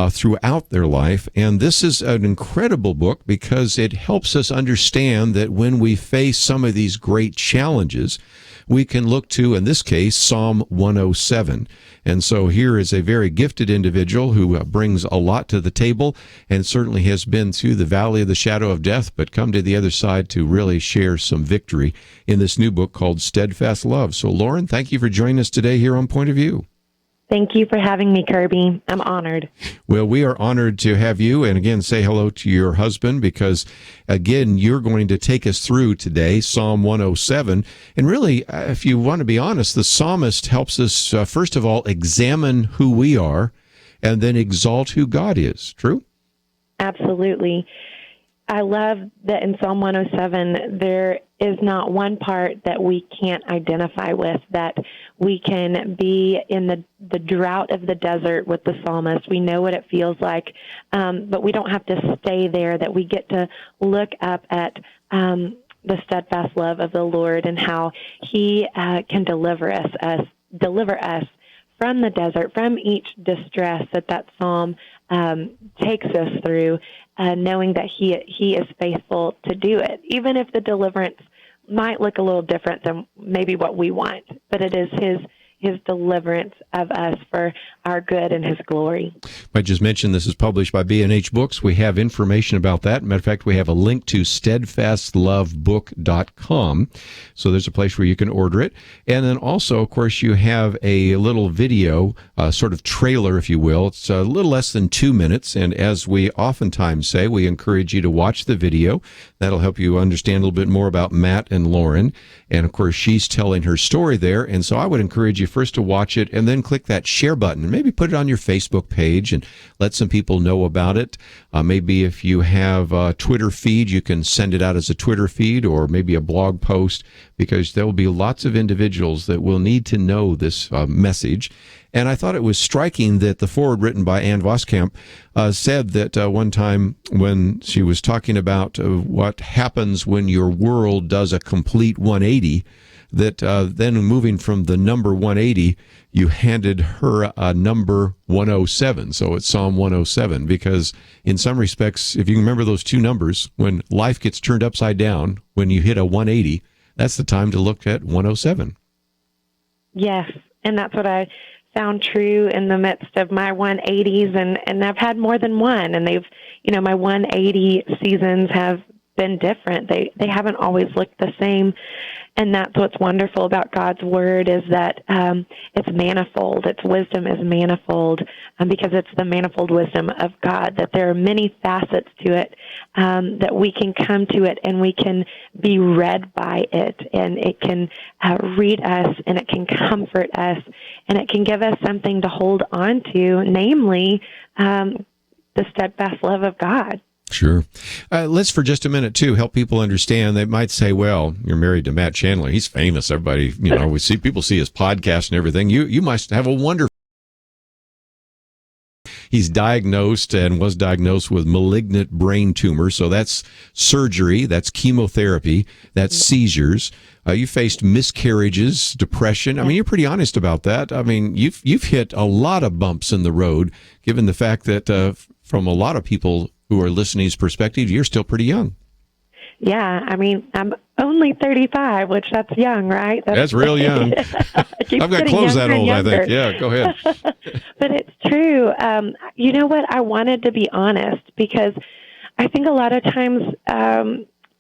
throughout their life. And this is an incredible book because it helps us understand that when we face some of these great challenges, we can look to, in this case, Psalm 107. And so here is a very gifted individual who brings a lot to the table and certainly has been through the valley of the shadow of death, but come to the other side to really share some victory in this new book called Steadfast Love. So, Lauren, thank you for joining us today here on Point of View. Thank you for having me, Kerby. I'm honored. Well, we are honored to have you. And again, say hello to your husband because, again, you're going to take us through today, Psalm 107. And really, if you want to be honest, the psalmist helps us, first of all, examine who we are and then exalt who God is. True? Absolutely. I love that in Psalm 107, there is not one part that we can't identify with, that we can be in the drought of the desert with the psalmist. We know what it feels like, but we don't have to stay there, that we get to look up at the steadfast love of the Lord and how he can deliver us from the desert, from each distress that psalm takes us through, knowing that he is faithful to do it, even if the deliverance might look a little different than maybe what we want, but it is his deliverance of us for our good and his glory. I just mentioned this is published by B&H Books. We have information about that. Matter of fact, we have a link to steadfastlovebook.com. So there's a place where you can order it. And then also, of course, you have a little video, sort of trailer, if you will. It's a little less than 2 minutes. And as we oftentimes say, we encourage you to watch the video. That'll help you understand a little bit more about Matt and Lauren. And of course, she's telling her story there. And so I would encourage you first to watch it and then click that share button and maybe put it on your Facebook page and let some people know about it. Maybe if you have a Twitter feed, you can send it out as a Twitter feed or maybe a blog post, because there will be lots of individuals that will need to know this message. And I thought it was striking that the foreword written by Ann Voskamp said that one time when she was talking about what happens when your world does a complete 180, that then moving from the number 180, you handed her a number 107. So it's Psalm 107, because in some respects, if you remember those two numbers, when life gets turned upside down, when you hit a 180, that's the time to look at 107. Yes, and that's what I found true in the midst of my 180s, and I've had more than one, and they've, my 180 seasons have been different. They haven't always looked the same. And that's what's wonderful about God's Word is that it's manifold. Its wisdom is manifold because it's the manifold wisdom of God, that there are many facets to it, that we can come to it and we can be read by it, and it can read us, and it can comfort us, and it can give us something to hold on to, namely the steadfast love of God. Sure. Let's, for just a minute, too, help people understand. They might say, well, you're married to Matt Chandler. He's famous. Everybody, we see people see his podcast and everything. You must have a wonderful. He's diagnosed and was diagnosed with malignant brain tumor. So that's surgery, that's chemotherapy, that's seizures. You faced miscarriages, depression. I mean, you're pretty honest about that. I mean, you've hit a lot of bumps in the road, given the fact that from a lot of people who are listening's perspective, you're still pretty young. Yeah, I mean, I'm only 35, which that's young, right? That's real young. I've got clothes that old, I think. Yeah, go ahead. But it's true. You know what? I wanted to be honest because I think a lot of times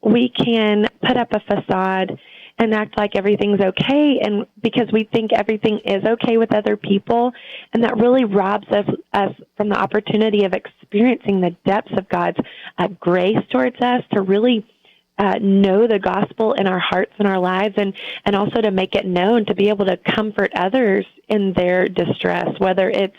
we can put up a facade and act like everything's okay, and because we think everything is okay with other people, and that really robs us from the opportunity of experiencing the depths of God's grace towards us, to really know the gospel in our hearts and our lives, and also to make it known, to be able to comfort others in their distress, whether it's,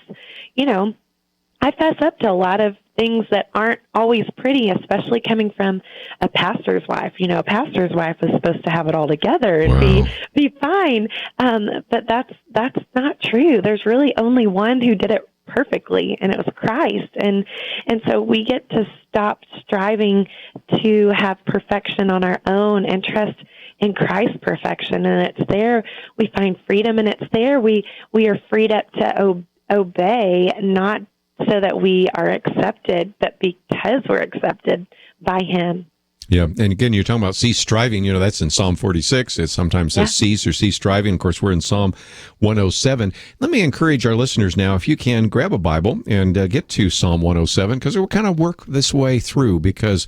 I fess up to a lot of things that aren't always pretty, especially coming from a pastor's wife. A pastor's wife is supposed to have it all together and be fine. But that's not true. There's really only one who did it perfectly, and it was Christ. And so we get to stop striving to have perfection on our own and trust in Christ's perfection. And it's there we find freedom, and it's there we are freed up to obey, not so that we are accepted, but because we're accepted by Him. Yeah, and again, you're talking about cease striving. That's in Psalm 46. It sometimes says cease or cease striving. Of course, we're in Psalm 107. Let me encourage our listeners now, if you can, grab a Bible and get to Psalm 107, because we'll kind of work this way through, because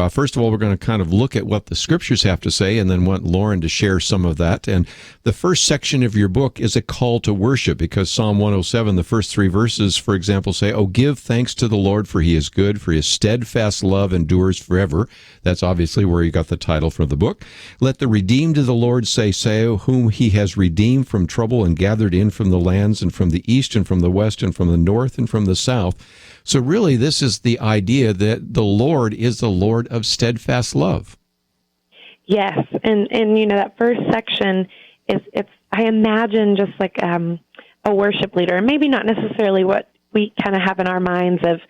first of all, we're going to kind of look at what the Scriptures have to say, and then want Lauren to share some of that. And the first section of your book is a call to worship, because Psalm 107, the first 3 verses, for example, say, "Oh, give thanks to the Lord, for He is good, for His steadfast love endures forever." That's obviously where you got the title for the book. "Let the redeemed of the Lord say so, whom He has redeemed from trouble and gathered in from the lands, and from the east and from the west and from the north and from the south." So really, this is the idea that the Lord is the Lord of steadfast love. Yes, and that first section it's I imagine just like a worship leader, and maybe not necessarily what we kind of have in our minds of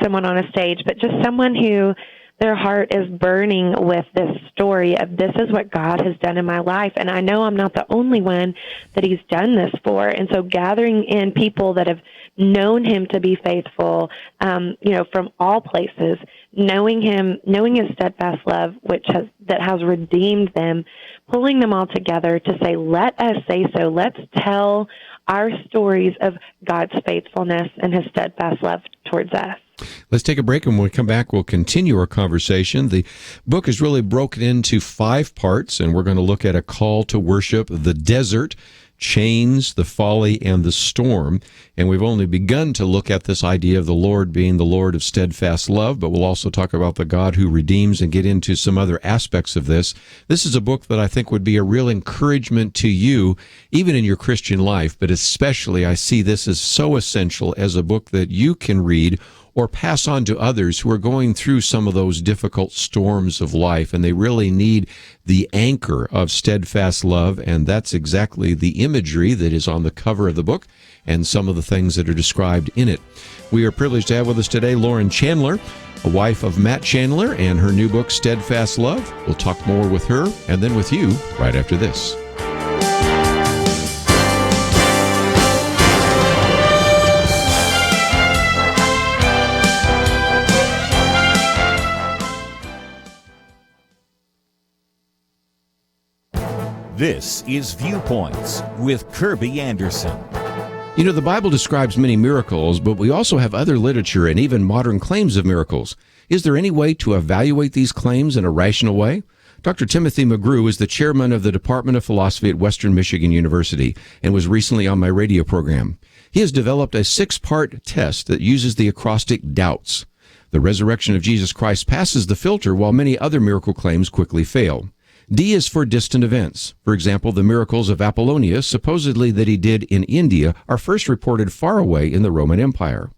someone on a stage, but just someone who their heart is burning with this story of, this is what God has done in my life, and I know I'm not the only one that He's done this for. And so gathering in people that have known Him to be faithful, from all places, knowing Him, knowing His steadfast love, that has redeemed them, pulling them all together to say, let us say so. Let's tell our stories of God's faithfulness and His steadfast love towards us. Let's take a break, and when we come back, we'll continue our conversation. The book is really broken into 5 parts, and we're going to look at a call to worship, the desert, chains, the folly, and the storm. And we've only begun to look at this idea of the Lord being the Lord of steadfast love, but we'll also talk about the God who redeems and get into some other aspects of this. This is a book that I think would be a real encouragement to you, even in your Christian life, but especially I see this as so essential as a book that you can read or pass on to others who are going through some of those difficult storms of life, and they really need the anchor of steadfast love, and that's exactly the imagery that is on the cover of the book and some of the things that are described in it. We are privileged to have with us today Lauren Chandler, a wife of Matt Chandler, and her new book, Steadfast Love. We'll talk more with her and then with you right after this. This is Viewpoints with Kerby Anderson. You know, the Bible describes many miracles, but we also have other literature and even modern claims of miracles. Is there any way to evaluate these claims in a rational way? Dr. Timothy McGrew is the chairman of the Department of Philosophy at Western Michigan University and was recently on my radio program. He has developed a 6-part test that uses the acrostic DOUBTS. The resurrection of Jesus Christ passes the filter while many other miracle claims quickly fail. D is for distant events. For example, the miracles of Apollonius, supposedly that he did in India, are first reported far away in the Roman Empire.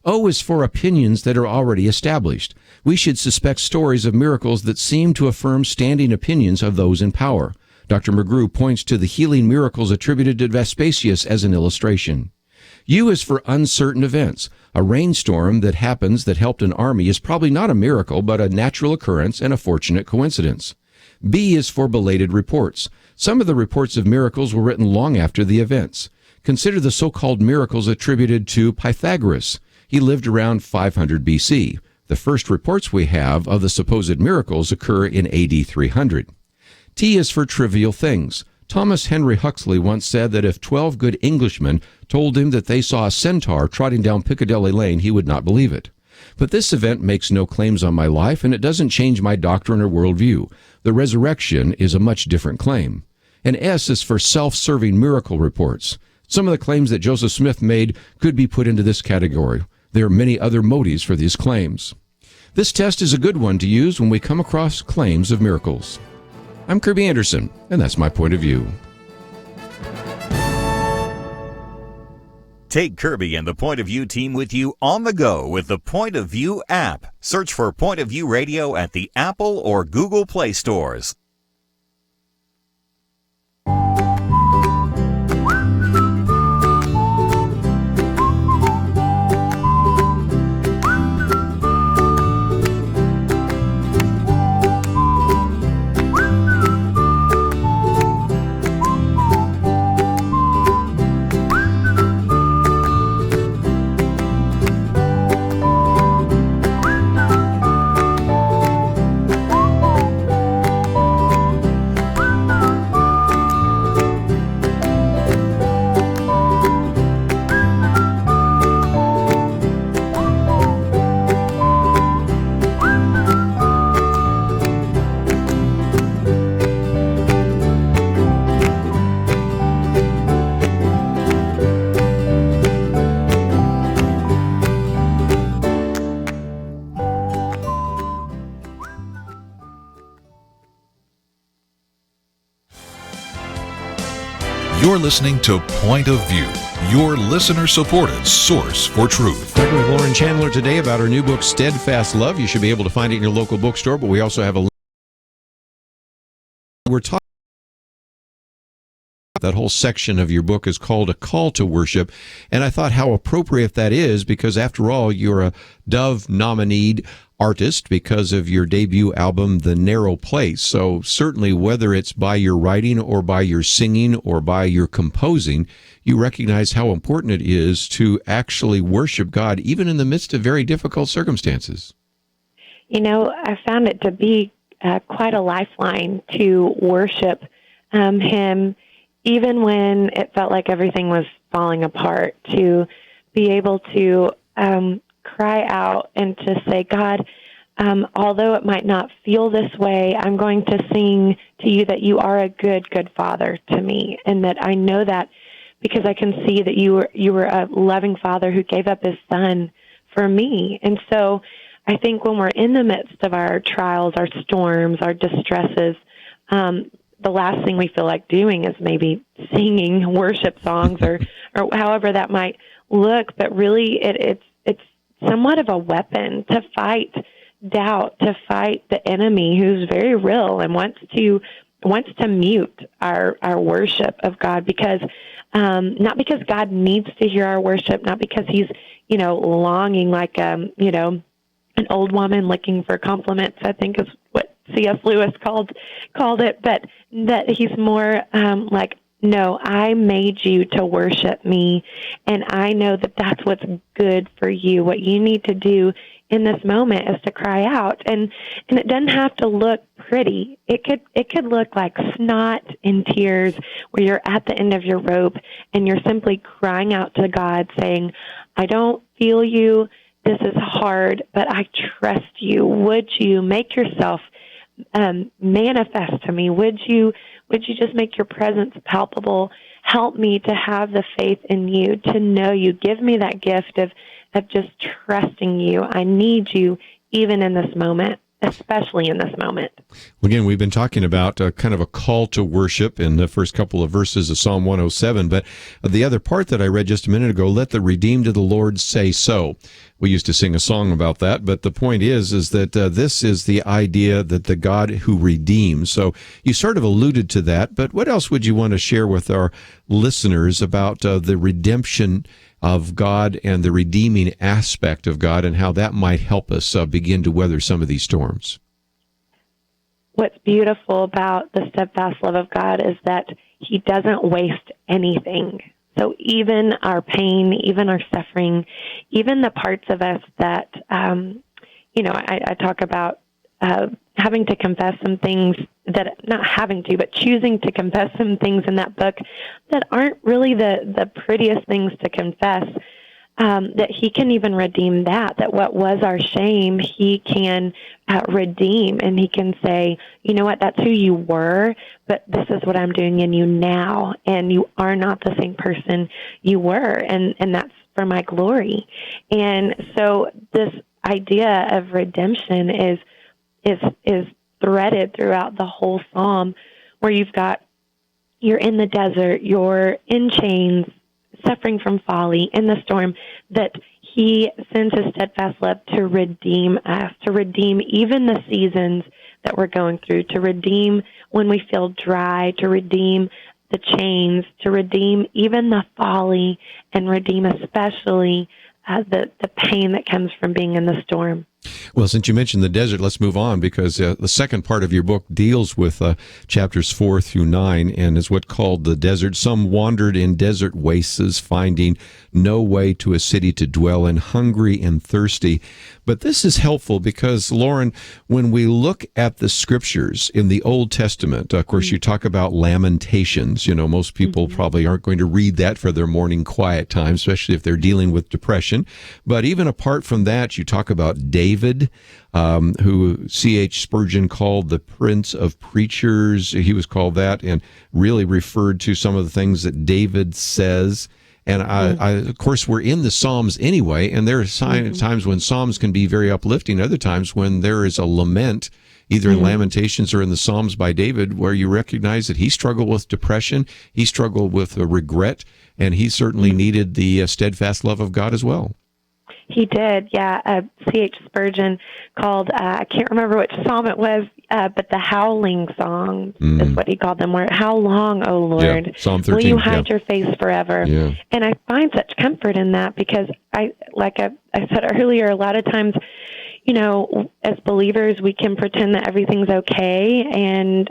O is for opinions that are already established. We should suspect stories of miracles that seem to affirm standing opinions of those in power. Dr. McGrew points to the healing miracles attributed to Vespasius as an illustration. U is for uncertain events. A rainstorm that happens that helped an army is probably not a miracle, but a natural occurrence and a fortunate coincidence. B is for belated reports. Some of the reports of miracles were written long after the events. Consider the so-called miracles attributed to Pythagoras. He lived around 500 BC. The first reports we have of the supposed miracles occur in AD 300. T is for trivial things. Thomas Henry Huxley once said that if 12 good Englishmen told him that they saw a centaur trotting down Piccadilly Lane, he would not believe it. But this event makes no claims on my life, and it doesn't change my doctrine or worldview. The resurrection is a much different claim. And S is for self-serving miracle reports. Some of the claims that Joseph Smith made could be put into this category. There are many other motives for these claims. This test is a good one to use when we come across claims of miracles. I'm Kerby Anderson, and that's my point of view. Take Kerby and the Point of View team with you on the go with the Point of View app. Search for Point of View Radio at the Apple or Google Play stores. You're listening to Point of View, your listener-supported source for truth. Talking with Lauren Chandler today about her new book, Steadfast Love. You should be able to find it in your local bookstore, but we also have a link. We're talking. That whole section of your book is called A Call to Worship, and I thought how appropriate that is because, after all, you're a Dove-nominated artist because of your debut album, The Narrow Place. So certainly, whether it's by your writing or by your singing or by your composing, you recognize how important it is to actually worship God, even in the midst of very difficult circumstances. You know, I found it to be quite a lifeline to worship Him, even when it felt like everything was falling apart, to be able to cry out and to say, God, although it might not feel this way, I'm going to sing to you that you are a good, good Father to me, and that I know that because I can see that you were a loving Father who gave up His Son for me. And so I think when we're in the midst of our trials, our storms, our distresses, the last thing we feel like doing is maybe singing worship songs or however that might look. But really, it's somewhat of a weapon to fight doubt, to fight the enemy who's very real and wants to mute our worship of God, because not because God needs to hear our worship, not because He's longing like an old woman looking for compliments, I think is what C.S. Lewis called it, but that He's more like no, I made you to worship me, and I know that that's what's good for you. What you need to do in this moment is to cry out, and it doesn't have to look pretty. It could look like snot and tears, where you're at the end of your rope and you're simply crying out to God, saying, I don't feel you. This is hard, but I trust you. Would you make yourself manifest to me? Would you just make your presence palpable? Help me to have the faith in you, to know you. Give me that gift of just trusting you. I need you even in this moment, especially in this moment. Again, we've been talking about kind of a call to worship in the first couple of verses of Psalm 107, but the other part that I read just a minute ago, let the redeemed of the Lord say so. We used to sing a song about that, but the point is that this is the idea that the God who redeems. So you sort of alluded to that, but what else would you want to share with our listeners about the redemption of God and the redeeming aspect of God, and how that might help us begin to weather some of these storms? What's beautiful about the steadfast love of God is that he doesn't waste anything. So even our pain, even our suffering, even the parts of us that, I talk about having to confess some things that, not having to, but choosing to confess some things in that book that aren't really the prettiest things to confess, that he can even redeem that what was our shame, he can redeem, and he can say, you know what, that's who you were, but this is what I'm doing in you now, and you are not the same person you were, and that's for my glory. And so this idea of redemption is threaded throughout the whole psalm, where you're in the desert, you're in chains, suffering from folly, in the storm, that he sends his steadfast love to redeem us, to redeem even the seasons that we're going through, to redeem when we feel dry, to redeem the chains, to redeem even the folly, and redeem especially the pain that comes from being in the storm. Well, since you mentioned the desert, let's move on, because the second part of your book deals with chapters 4 through 9, and is what's called the desert. Some wandered in desert wastes, finding no way to a city to dwell in, hungry and thirsty. But this is helpful because, Lauren, when we look at the scriptures in the Old Testament, of course, you talk about Lamentations. You know, most people probably aren't going to read that for their morning quiet time, especially if they're dealing with depression. But even apart from that, you talk about David, who C.H. Spurgeon called the Prince of Preachers. He was called that, and really referred to some of the things that David says. And of course, we're in the Psalms anyway, and there are times when Psalms can be very uplifting, other times when there is a lament, either in Lamentations or in the Psalms by David, where you recognize that he struggled with depression, he struggled with regret, and he certainly needed the steadfast love of God as well. He did, yeah. C.H. Spurgeon called, I can't remember which psalm it was, but the howling song is what he called them, where, how long, O Lord, yeah, Psalm 13, will you hide your face forever? Yeah. And I find such comfort in that, because I said earlier, a lot of times, you know, as believers, we can pretend that everything's okay, and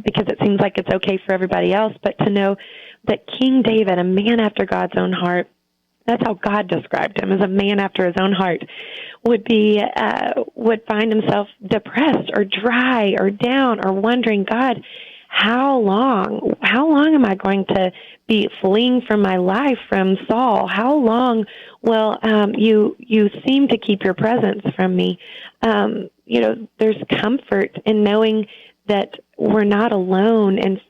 because it seems like it's okay for everybody else, but to know that King David, a man after God's own heart, that's how God described him, as a man after his own heart, would find himself depressed or dry or down or wondering, God, how long am I going to be fleeing from my life from Saul? How long will you seem to keep your presence from me? There's comfort in knowing that we're not alone in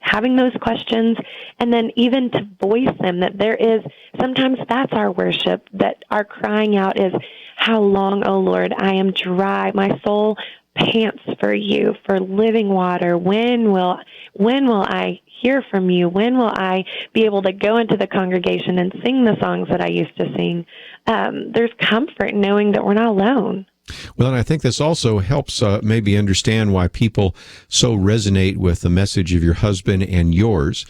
having those questions, and then even to voice them, that there is, sometimes that's our worship, that our crying out is, how long, O Lord, I am dry, my soul pants for you, for living water. When will I hear from you? When will I be able to go into the congregation and sing the songs that I used to sing? There's comfort in knowing that we're not alone. Well, and I think this also helps maybe understand why people so resonate with the message of your husband and yours,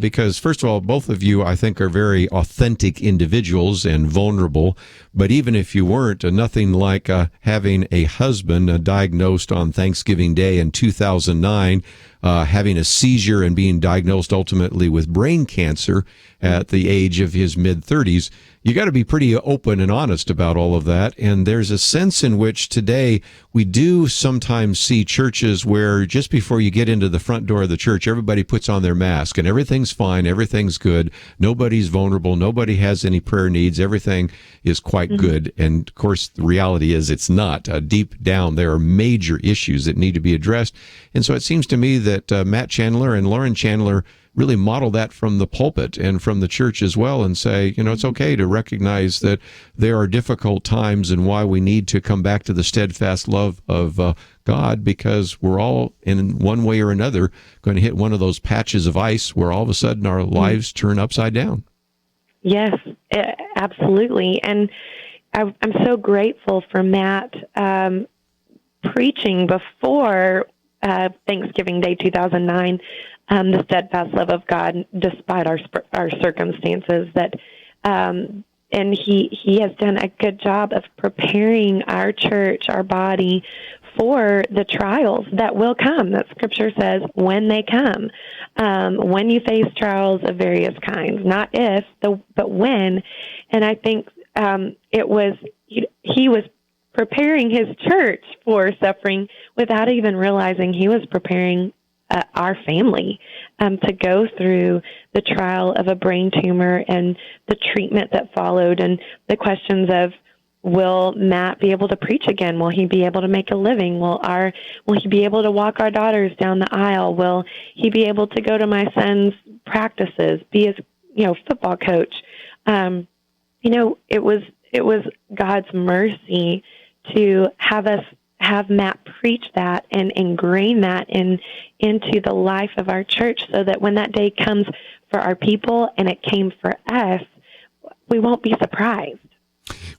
because, first of all, both of you, I think, are very authentic individuals and vulnerable. But even if you weren't, nothing like having a husband diagnosed on Thanksgiving Day in 2009 having a seizure and being diagnosed ultimately with brain cancer at the age of his mid-30s. You got to be pretty open and honest about all of that. And there's a sense in which today we do sometimes see churches where just before you get into the front door of the church, everybody puts on their mask and everything's fine, everything's good, nobody's vulnerable, nobody has any prayer needs, everything is quite good. And of course, the reality is it's not. Deep down, there are major issues that need to be addressed. And so it seems to me that Matt Chandler and Lauren Chandler really model that from the pulpit and from the church as well, and say, it's okay to recognize that there are difficult times and why we need to come back to the steadfast love of God, because we're all in one way or another going to hit one of those patches of ice where all of a sudden our lives turn upside down. Yes, absolutely. And I'm so grateful for Matt preaching before Thanksgiving Day 2009, the steadfast love of God despite our circumstances. And he has done a good job of preparing our church, our body, for the trials that will come. That Scripture says when they come, when you face trials of various kinds, not if, but when. And I think he was preparing his church for suffering without even realizing he was preparing our family to go through the trial of a brain tumor and the treatment that followed, and the questions of, will Matt be able to preach again? Will he be able to make a living? Will he be able to walk our daughters down the aisle? Will he be able to go to my son's practices, be his football coach? It was God's mercy to have Matt preach that and ingrain that into the life of our church, so that when that day comes for our people, and it came for us, we won't be surprised.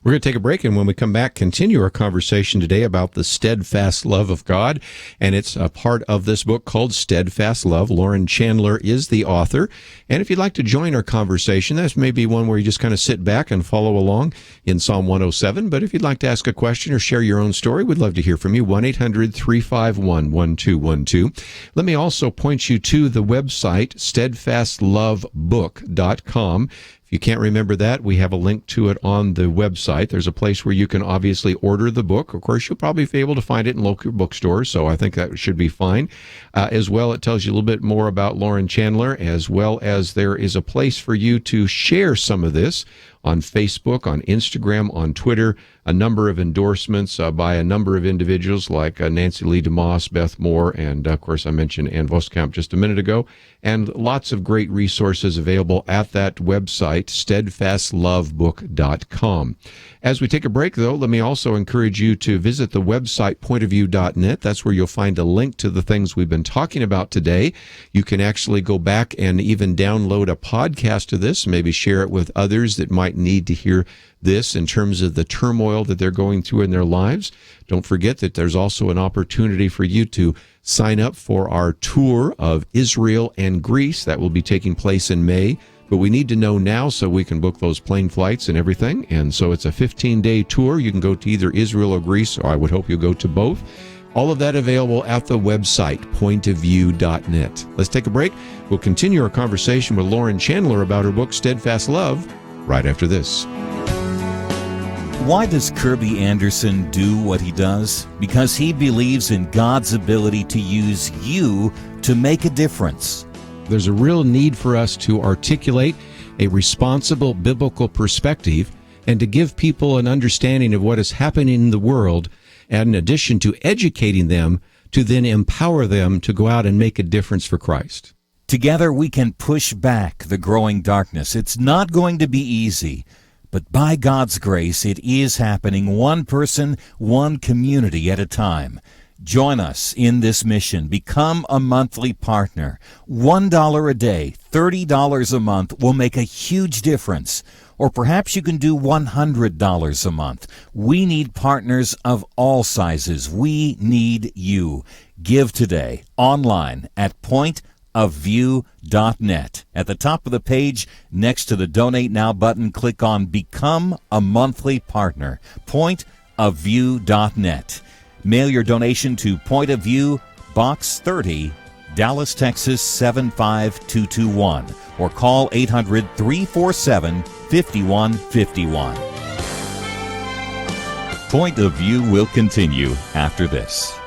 We're going to take a break, and when we come back, continue our conversation today about the steadfast love of God, and it's a part of this book called Steadfast Love. Lauren Chandler is the author, and if you'd like to join our conversation, that's maybe one where you just kind of sit back and follow along in Psalm 107, but if you'd like to ask a question or share your own story, we'd love to hear from you, 1-800-351-1212. Let me also point you to the website, steadfastlovebook.com. If you can't remember that, we have a link to it on the website. There's a place where you can obviously order the book. Of course, you'll probably be able to find it in local bookstores, so I think that should be fine. As well, it tells you a little bit more about Lauren Chandler, as well as there is a place for you to share some of this on Facebook, on Instagram, on Twitter, a number of endorsements by a number of individuals like Nancy Lee DeMoss, Beth Moore, and of course I mentioned Ann Voskamp just a minute ago, and lots of great resources available at that website, steadfastlovebook.com. As we take a break, though, let me also encourage you to visit the website pointofview.net. That's where you'll find a link to the things we've been talking about today. You can actually go back and even download a podcast of this, maybe share it with others that might need to hear this in terms of the turmoil that they're going through in their lives. Don't forget that there's also an opportunity for you to sign up for our tour of Israel and Greece. That will be taking place in May. But we need to know now so we can book those plane flights and everything. And so it's a 15-day tour. You can go to either Israel or Greece, or I would hope you'll go to both. All of that available at the website, pointofview.net. Let's take a break. We'll continue our conversation with Lauren Chandler about her book, Steadfast Love, right after this. Why does Kerby Anderson do what he does? Because he believes in God's ability to use you to make a difference. There's a real need for us to articulate a responsible biblical perspective and to give people an understanding of what is happening in the world, and in addition to educating them, to then empower them to go out and make a difference for Christ. Together we can push back the growing darkness. It's not going to be easy, but by God's grace, it is happening one person, one community at a time. Join us in this mission. Become a monthly partner. $1 a day, $30 a month will make a huge difference. Or perhaps you can do $100 a month. We need partners of all sizes. We need you. Give today online at pointofview.net. At the top of the page, next to the Donate Now button, click on Become a Monthly Partner. Pointofview.net. Mail your donation to Point of View, Box 30, Dallas, Texas 75221, or call 800-347-5151. Point of View will continue after this.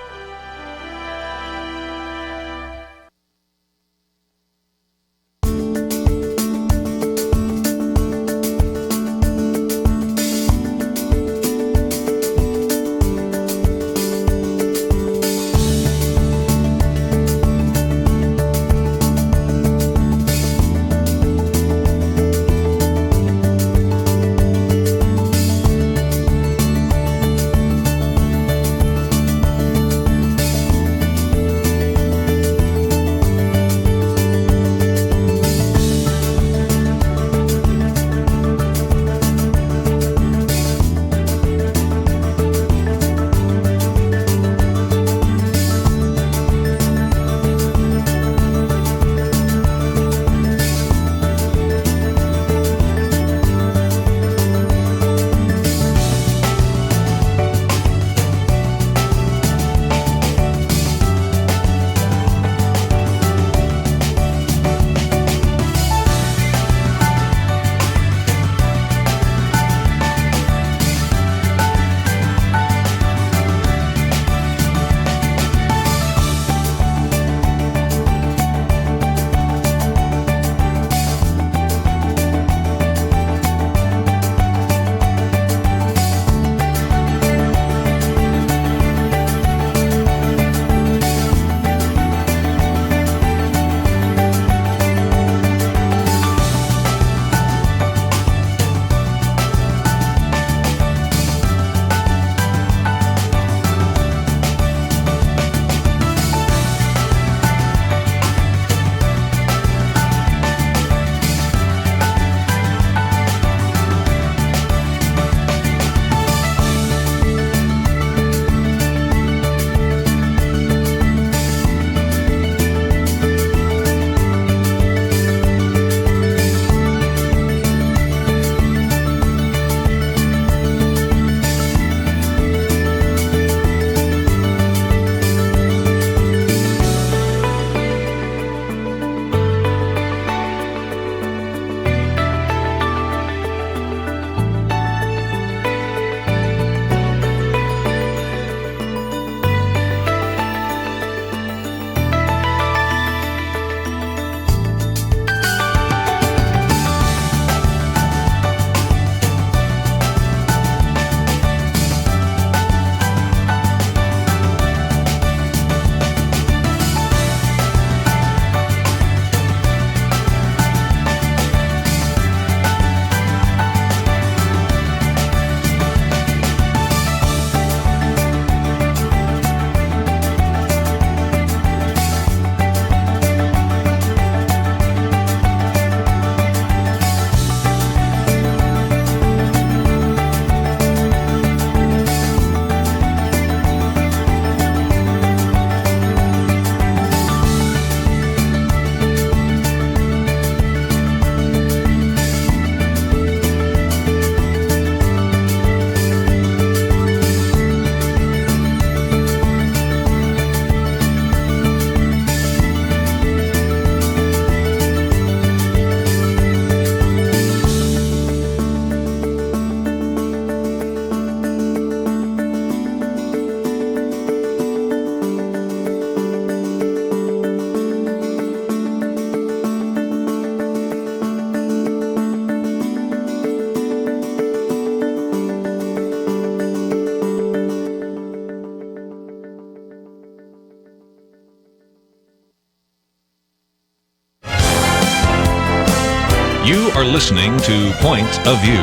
You are listening to Point of View.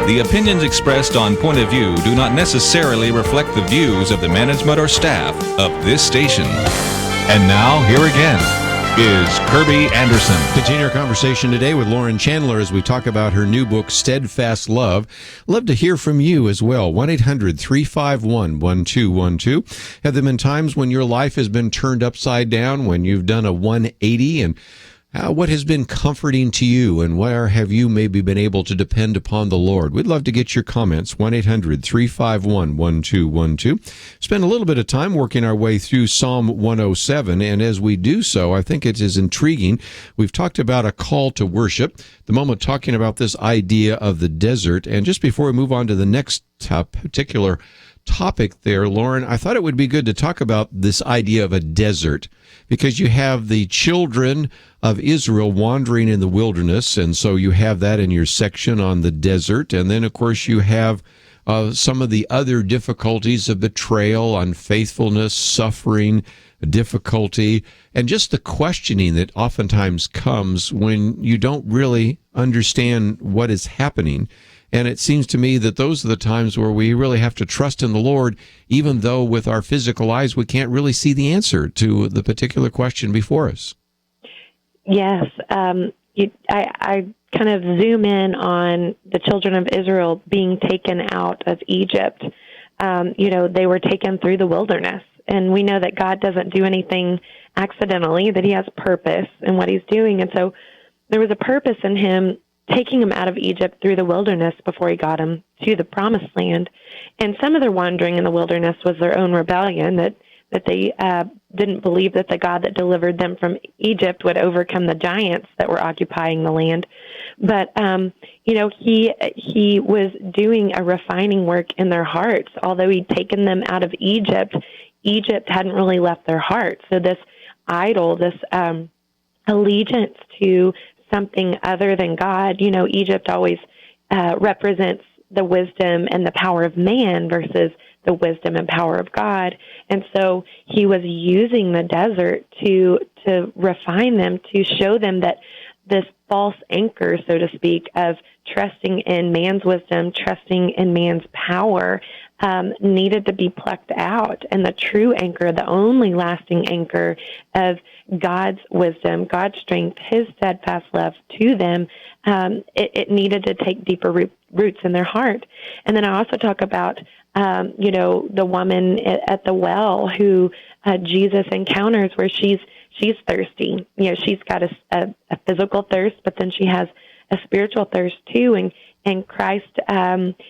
The opinions expressed on Point of View do not necessarily reflect the views of the management or staff of this station. And now, here again is Kerby Anderson. Continue our conversation today with Lauren Chandler as we talk about her new book, Steadfast Love. Love to hear from you as well. 1-800-351-1212. Have there been times when your life has been turned upside down, when you've done a 180 and What has been comforting to you, and where have you maybe been able to depend upon the Lord? We'd love to get your comments, 1-800-351-1212. Spend a little bit of time working our way through Psalm 107, and as we do so, I think it is intriguing. We've talked about a call to worship, the moment talking about this idea of the desert, and just before we move on to the next particular topic there, Lauren, I thought it would be good to talk about this idea of a desert, because you have the children of Israel wandering in the wilderness, and so you have that in your section on the desert, and then, of course, you have some of the other difficulties of betrayal, unfaithfulness, suffering, difficulty, and just the questioning that oftentimes comes when you don't really understand what is happening. And it seems to me that those are the times where we really have to trust in the Lord, even though with our physical eyes we can't really see the answer to the particular question before us. Yes. I kind of zoom in on the children of Israel being taken out of Egypt. They were taken through the wilderness. And we know that God doesn't do anything accidentally, that he has purpose in what he's doing. And so there was a purpose in him taking them out of Egypt through the wilderness before he got them to the promised land. And some of their wandering in the wilderness was their own rebellion, that they didn't believe that the God that delivered them from Egypt would overcome the giants that were occupying the land. But, he was doing a refining work in their hearts. Although he'd taken them out of Egypt, Egypt hadn't really left their heart. So this idol, this allegiance to something other than God, Egypt always represents the wisdom and the power of man versus the wisdom and power of God. And so he was using the desert to refine them, to show them that this false anchor, so to speak, of trusting in man's wisdom, trusting in man's power, needed to be plucked out. And the true anchor, the only lasting anchor of God's wisdom, God's strength, his steadfast love to them, it needed to take deeper roots in their heart. And then I also talk about, the woman at the well who Jesus encounters, where she's thirsty. She's got a physical thirst, but then she has a spiritual thirst too. And Christ,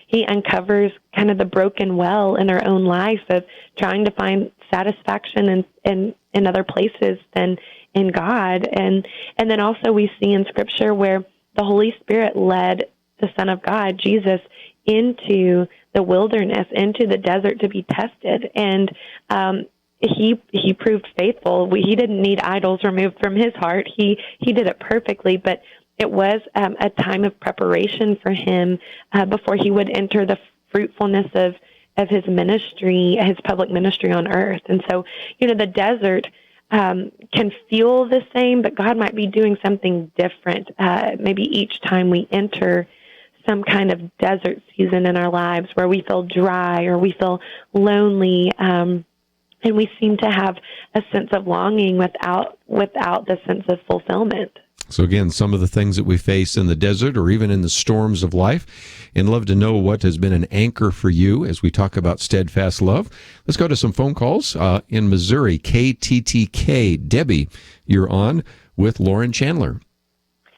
he uncovers kind of the broken well in her own life of trying to find satisfaction in other places than in God. And then also we see in Scripture where the Holy Spirit led the Son of God, Jesus, into the wilderness, into the desert to be tested. And he proved faithful. He didn't need idols removed from his heart. He did it perfectly, but it was a time of preparation for him before he would enter the fruitfulness of his ministry, his public ministry on earth. And so, the desert can feel the same, but God might be doing something different maybe each time we enter some kind of desert season in our lives where we feel dry or we feel lonely, and we seem to have a sense of longing without the sense of fulfillment. So again, some of the things that we face in the desert or even in the storms of life, and love to know what has been an anchor for you as we talk about steadfast love. Let's go to some phone calls in Missouri. KTTK. Debbie, you're on with Lauren Chandler.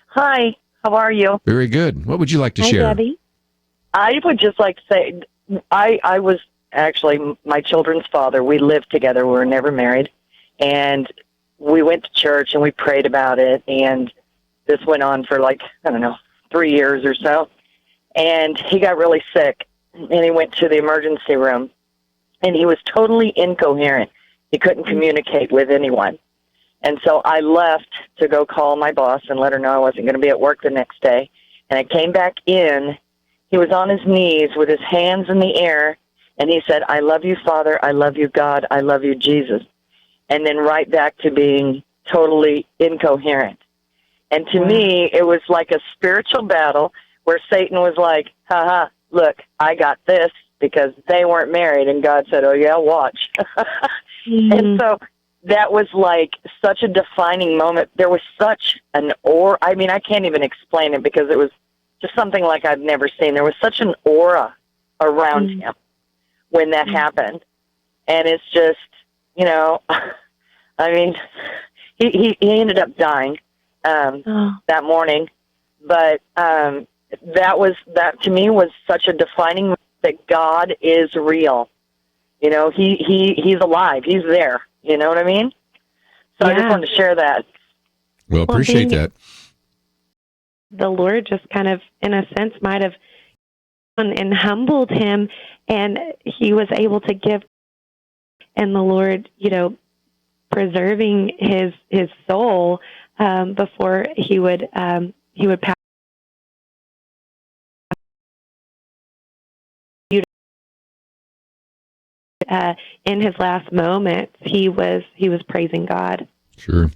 Hi, how are you? Very good. What would you like to share? Hi, Debbie. I would just like to say, I was actually my children's father. We lived together. We were never married. And we went to church and we prayed about it. And this went on for 3 years or so. And he got really sick and he went to the emergency room and he was totally incoherent. He couldn't communicate with anyone. And so I left to go call my boss and let her know I wasn't going to be at work the next day. And I came back in. He was on his knees with his hands in the air. And he said, "I love you, Father. I love you, God. I love you, Jesus." And then right back to being totally incoherent. And to me, it was like a spiritual battle where Satan was like, "Ha, look, I got this," because they weren't married. And God said, "Oh, yeah, watch." And so that was like such a defining moment. There was such an aura. I mean, I can't even explain it because it was just something like I've never seen. There was such an aura around him when that happened. And it's just, I mean, he ended up dying. that morning. But that to me was such a defining moment that God is real. You know, he's alive. He's there. You know what I mean? So I just wanted to share that. Well, appreciate that. The Lord just kind of, in a sense, might have and humbled him, and he was able to give. And the Lord, you know, preserving his soul before he would pass. In his last moments, he was praising God. Sure.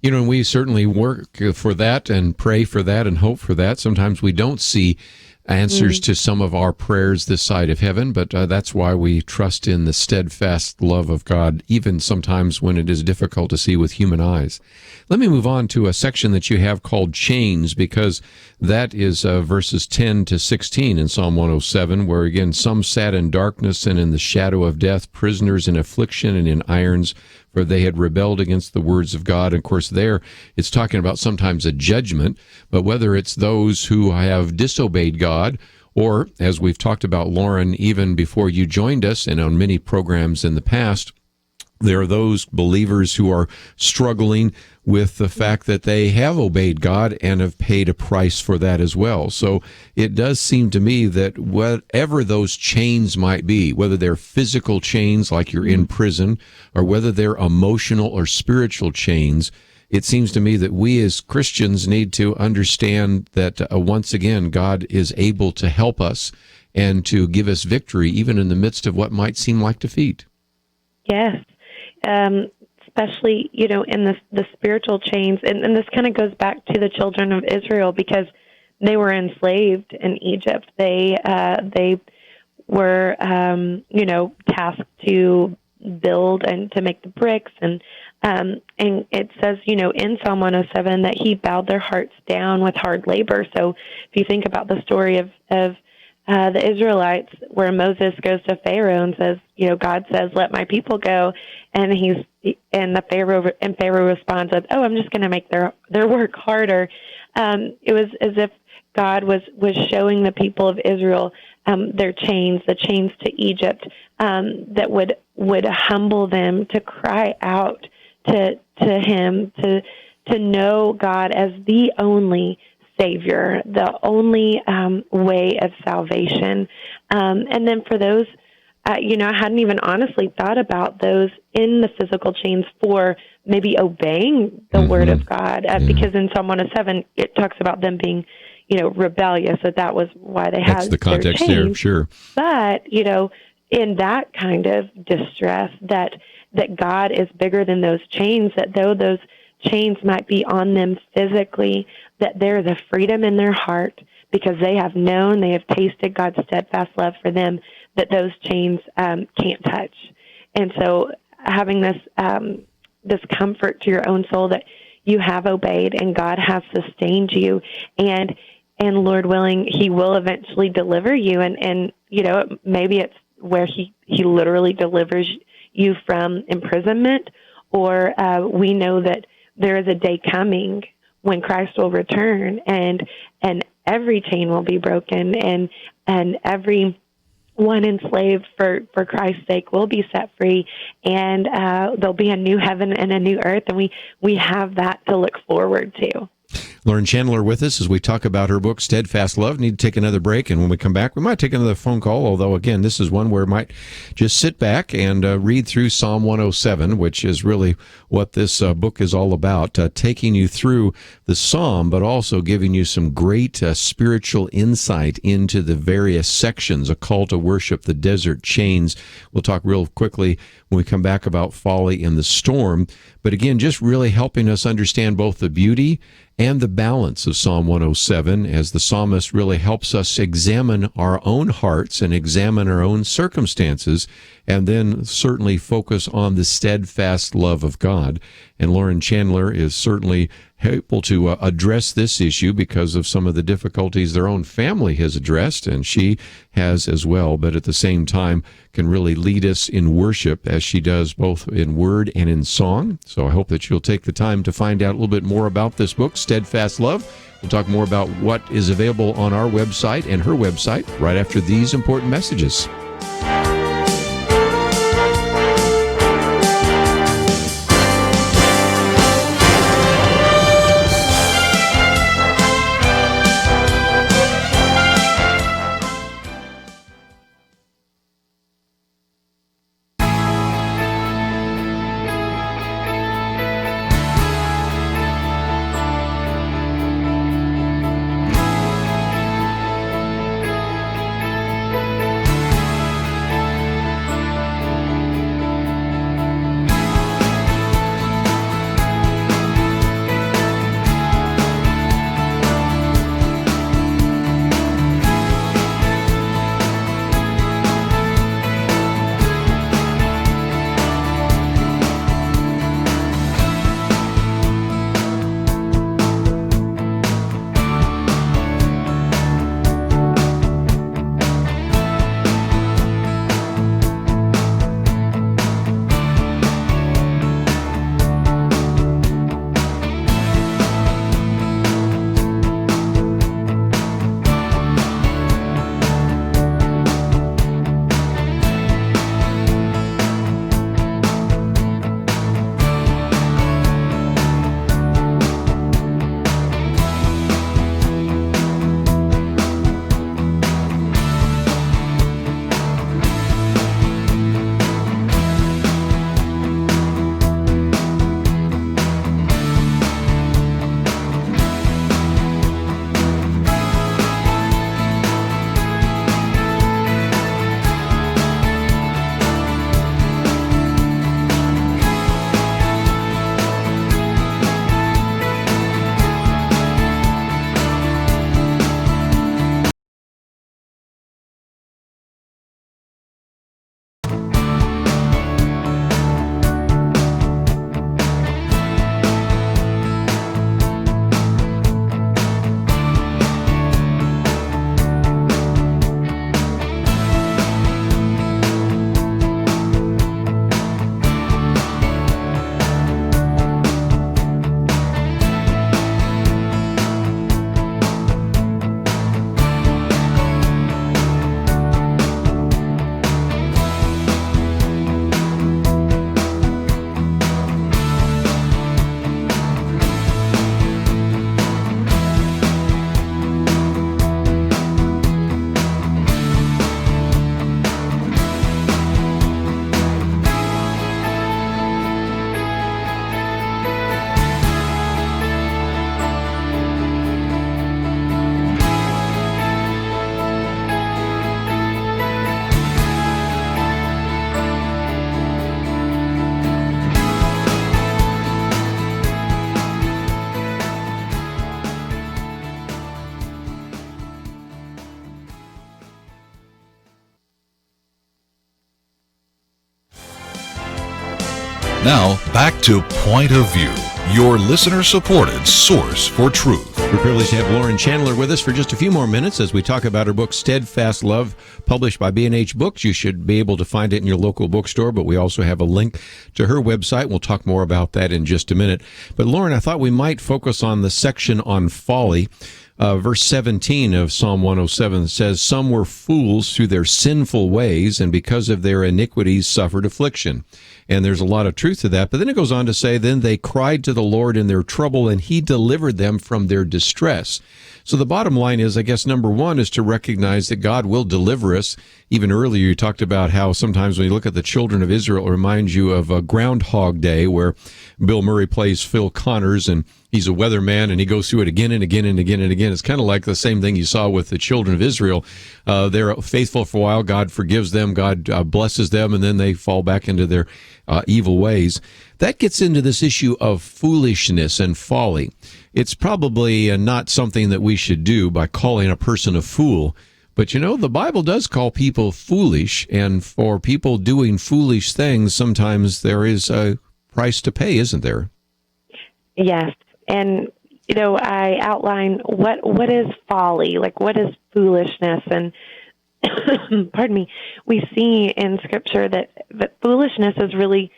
You know, we certainly work for that and pray for that and hope for that. Sometimes we don't see answers to some of our prayers this side of heaven, but that's why we trust in the steadfast love of God, even sometimes when it is difficult to see with human eyes. Let me move on to a section that you have called Chains, because that is verses 10 to 16 in Psalm 107, where again, some sat in darkness and in the shadow of death, prisoners in affliction and in irons, for they had rebelled against the words of God. And of course, there it's talking about sometimes a judgment, but whether it's those who have disobeyed God, or as we've talked about, Lauren, even before you joined us and on many programs in the past, there are those believers who are struggling with the fact that they have obeyed God and have paid a price for that as well. So it does seem to me that whatever those chains might be, whether they're physical chains like you're in prison, or whether they're emotional or spiritual chains, it seems to me that we as Christians need to understand that once again, God is able to help us and to give us victory even in the midst of what might seem like defeat. Yes. Especially, you know, in the spiritual chains, and this kind of goes back to the children of Israel, because they were enslaved in Egypt. They were, you know, tasked to build and to make the bricks, and it says, you know, in Psalm 107 that he bowed their hearts down with hard labor. So if you think about the story of the Israelites, where Moses goes to Pharaoh and says, you know, God says, "Let my people go," and Pharaoh responds with, "Oh, I'm just going to make their work harder." It was as if God was showing the people of Israel their chains, the chains to Egypt, that would humble them to cry out to Him, to know God as the only Savior, the only way of salvation. And then for those, you know, I hadn't even honestly thought about those in the physical chains for maybe obeying the Word of God, because in Psalm 107, it talks about them being, you know, rebellious, so that was why they had the context their chains. there, sure. But, you know, in that kind of distress, that God is bigger than those chains, that though those chains might be on them physically, that there is a freedom in their heart because they have known, they have tasted God's steadfast love for them, that those chains can't touch. And so having this comfort to your own soul that you have obeyed and God has sustained you, and Lord willing, He will eventually deliver you. And you know, maybe it's where He literally delivers you from imprisonment, or we know that there is a day coming when Christ will return, and every chain will be broken, and every one enslaved for Christ's sake will be set free, and there'll be a new heaven and a new earth, and we have that to look forward to. Lauren Chandler with us as we talk about her book, Steadfast Love. Need to take another break, and when we come back, we might take another phone call, although, again, this is one where we might just sit back and read through Psalm 107, which is really what this book is all about, taking you through the psalm, but also giving you some great spiritual insight into the various sections, a call to worship, the desert chains. We'll talk real quickly when we come back about folly in the storm, but again, just really helping us understand both the beauty and the balance of Psalm 107, as the psalmist really helps us examine our own hearts and examine our own circumstances, and then certainly focus on the steadfast love of God. And Lauren Chandler is certainly able to address this issue because of some of the difficulties their own family has addressed, and she has as well, but at the same time can really lead us in worship as she does both in word and in song. So I hope that you'll take the time to find out a little bit more about this book, Steadfast Love. We'll talk more about what is available on our website and her website right after these important messages. Now, back to Point of View, your listener-supported source for truth. We're privileged to have Lauren Chandler with us for just a few more minutes as we talk about her book, Steadfast Love, published by B&H Books. You should be able to find it in your local bookstore, but we also have a link to her website. We'll talk more about that in just a minute. But Lauren, I thought we might focus on the section on folly. Verse 17 of Psalm 107 says, "Some were fools through their sinful ways, and because of their iniquities suffered affliction." And there's a lot of truth to that. But then it goes on to say, "Then they cried to the Lord in their trouble, and he delivered them from their distress." So the bottom line is, I guess, number one is to recognize that God will deliver us. Even earlier, you talked about how sometimes when you look at the children of Israel, it reminds you of a Groundhog Day, where Bill Murray plays Phil Connors, and he's a weatherman, and he goes through it again and again and again and again. It's kind of like the same thing you saw with the children of Israel. They're faithful for a while. God forgives them. God blesses them, and then they fall back into their evil ways. That gets into this issue of foolishness and folly. It's probably not something that we should do by calling a person a fool. But, you know, the Bible does call people foolish, and for people doing foolish things, sometimes there is a price to pay, isn't there? Yes, and I outline what is folly, like what is foolishness, and pardon me, we see in Scripture that foolishness is really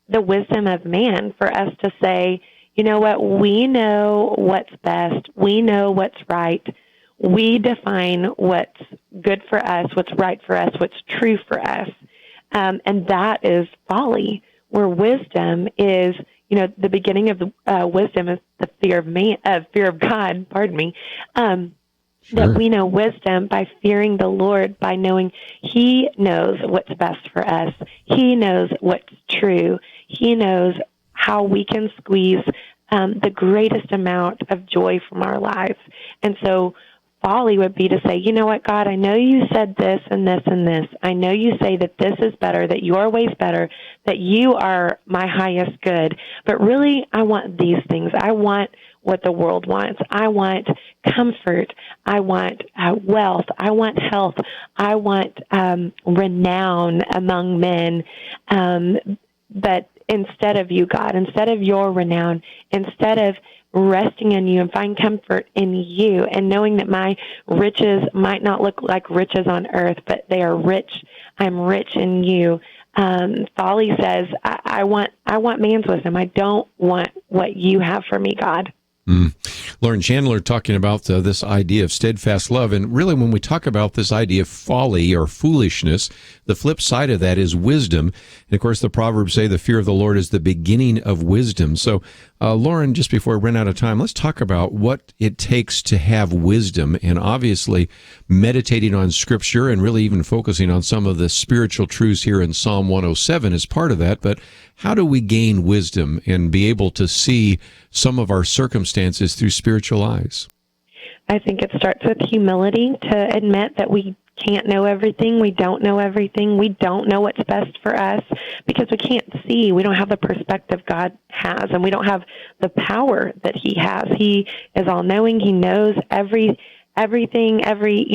the wisdom of man, for us to say, you know what, we know what's best, we know what's right, we define what's good for us, what's right for us, what's true for us, and that is folly. Where wisdom is, the beginning of the wisdom is the fear of God. Pardon me. Sure. That we know wisdom by fearing the Lord, by knowing He knows what's best for us. He knows what's true. He knows how we can squeeze the greatest amount of joy from our lives. And so folly would be to say, you know what, God, I know you said this and this and this. I know you say that this is better, that your way's better, that you are my highest good. But really, I want these things. I want what the world wants. I want comfort. I want wealth. I want health. I want renown among men. But instead of you, God, instead of your renown, instead of resting in you and find comfort in you and knowing that my riches might not look like riches on earth, but they are rich. I'm rich in you. Folly says, I want man's wisdom. I don't want what you have for me, God. Lauren Chandler talking about this idea of steadfast love. And really, when we talk about this idea of folly or foolishness, the flip side of that is wisdom. And of course, the Proverbs say the fear of the Lord is the beginning of wisdom. So, Lauren, just before we run out of time, let's talk about what it takes to have wisdom. And obviously, meditating on Scripture and really even focusing on some of the spiritual truths here in Psalm 107 is part of that. But how do we gain wisdom and be able to see some of our circumstances through spiritual eyes? I think it starts with humility, to admit that we can't know everything. We don't know everything. We don't know what's best for us because we can't see. We don't have the perspective God has, and we don't have the power that He has. He is all-knowing. He knows everything, every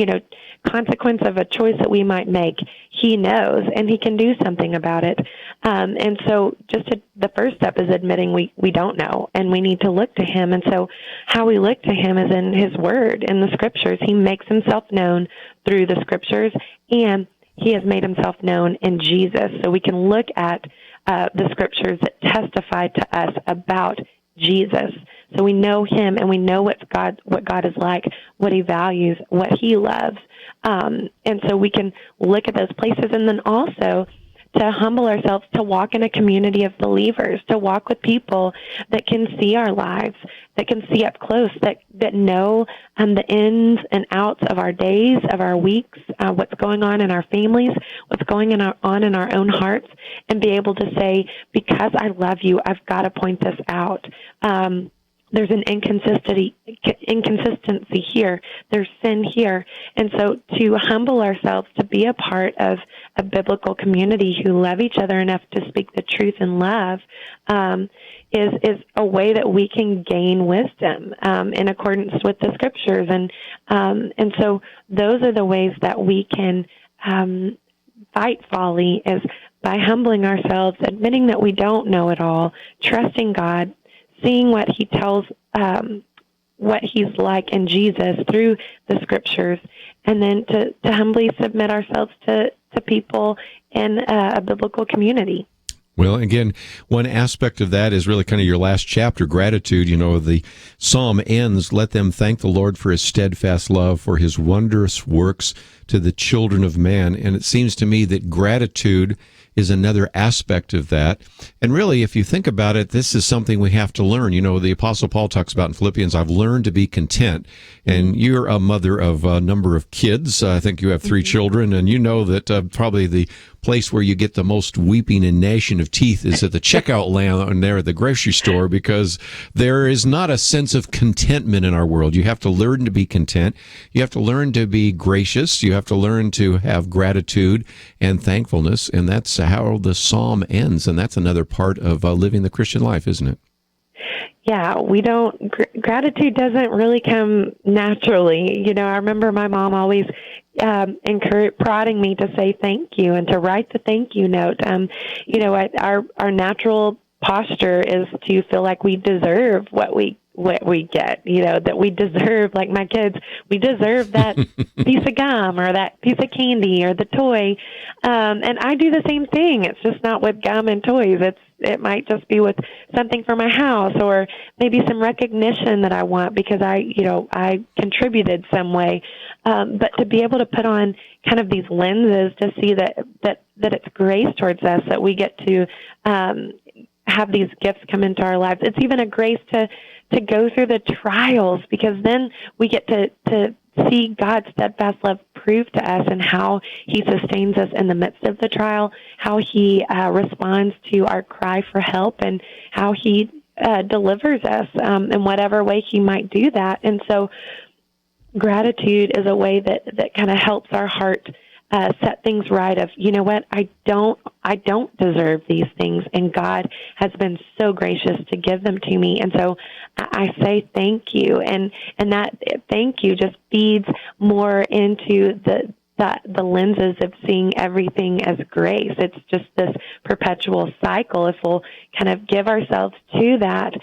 consequence of a choice that we might make. He knows, and He can do something about it. And so the first step is admitting we don't know, and we need to look to Him. And so how we look to Him is in His Word, in the Scriptures. He makes Himself known through the Scriptures, and He has made Himself known in Jesus. So we can look at the Scriptures that testify to us about Jesus. So we know Him, and we know what God is like, what He values, what He loves. And so we can look at those places, and then also to humble ourselves, to walk in a community of believers, to walk with people that can see our lives, that can see up close, that know the ins and outs of our days, of our weeks, what's going on in our families, what's going on in our own hearts, and be able to say, because I love you, I've got to point this out. There's an inconsistency here. There's sin here. And so to humble ourselves, to be a part of a biblical community who love each other enough to speak the truth in love is a way that we can gain wisdom in accordance with the Scriptures. And so those are the ways that we can fight folly, is by humbling ourselves, admitting that we don't know it all, trusting God, seeing what He tells, what He's like in Jesus through the Scriptures, and then to humbly submit ourselves to people in a biblical community. Well, again, one aspect of that is really kind of your last chapter, gratitude. The psalm ends, let them thank the Lord for His steadfast love, for His wondrous works to the children of man. And it seems to me that gratitude is another aspect of that. And really, if you think about it, this is something we have to learn. The Apostle Paul talks about in Philippians, I've learned to be content. And you're a mother of a number of kids. I think you have 3 children, and you know that probably the place where you get the most weeping and gnashing of teeth is at the checkout line there at the grocery store, because there is not a sense of contentment in our world. You have to learn to be content. You have to learn to be gracious. You have to learn to have gratitude and thankfulness, and that's how the psalm ends, and that's another part of living the Christian life, isn't it? Yeah, gratitude doesn't really come naturally. I remember my mom always prodding me to say thank you and to write the thank you note. Our natural posture is to feel like we deserve what we what we get, that we deserve, like my kids, we deserve that piece of gum or that piece of candy or the toy. And I do the same thing. It's just not with gum and toys. It might just be with something for my house or maybe some recognition that I want because I contributed some way. But to be able to put on kind of these lenses to see that it's grace towards us, that we get to have these gifts come into our lives. It's even a grace to go through the trials, because then we get to see God's steadfast love prove to us and how he sustains us in the midst of the trial, how he responds to our cry for help, and how he delivers us in whatever way he might do that. And so gratitude is a way that kind of helps our heart set things right of, you know what, I don't deserve these things, and God has been so gracious to give them to me. And so I say thank you, and that thank you just feeds more into the lenses of seeing everything as grace. It's just this perpetual cycle. If we'll kind of give ourselves to that,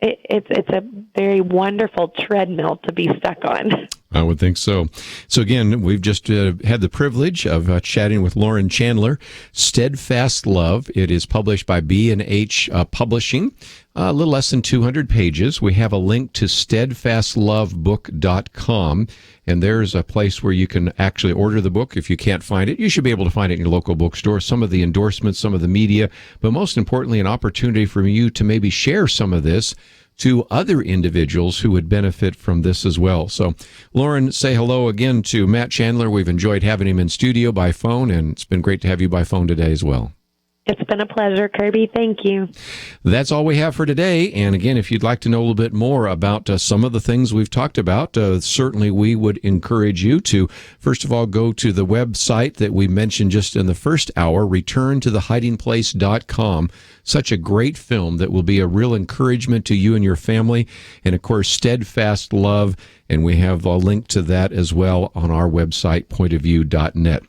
it's a very wonderful treadmill to be stuck on. I would think so. So again, we've just had the privilege of chatting with Lauren Chandler, Steadfast Love. It is published by B&H Publishing, a little less than 200 pages. We have a link to steadfastlovebook.com, and there's a place where you can actually order the book. If you can't find it, you should be able to find it in your local bookstore. Some of the endorsements, some of the media, but most importantly, an opportunity for you to maybe share some of this to other individuals who would benefit from this as well. So, Lauren, say hello again to Matt Chandler. We've enjoyed having him in studio by phone, and it's been great to have you by phone today as well. It's been a pleasure, Kerby. Thank you. That's all we have for today. And again, if you'd like to know a little bit more about some of the things we've talked about, certainly we would encourage you to, first of all, go to the website that we mentioned just in the first hour, returntothehidingplace.com. Such a great film that will be a real encouragement to you and your family. And of course, Steadfast Love. And we have a link to that as well on our website, pointofview.net.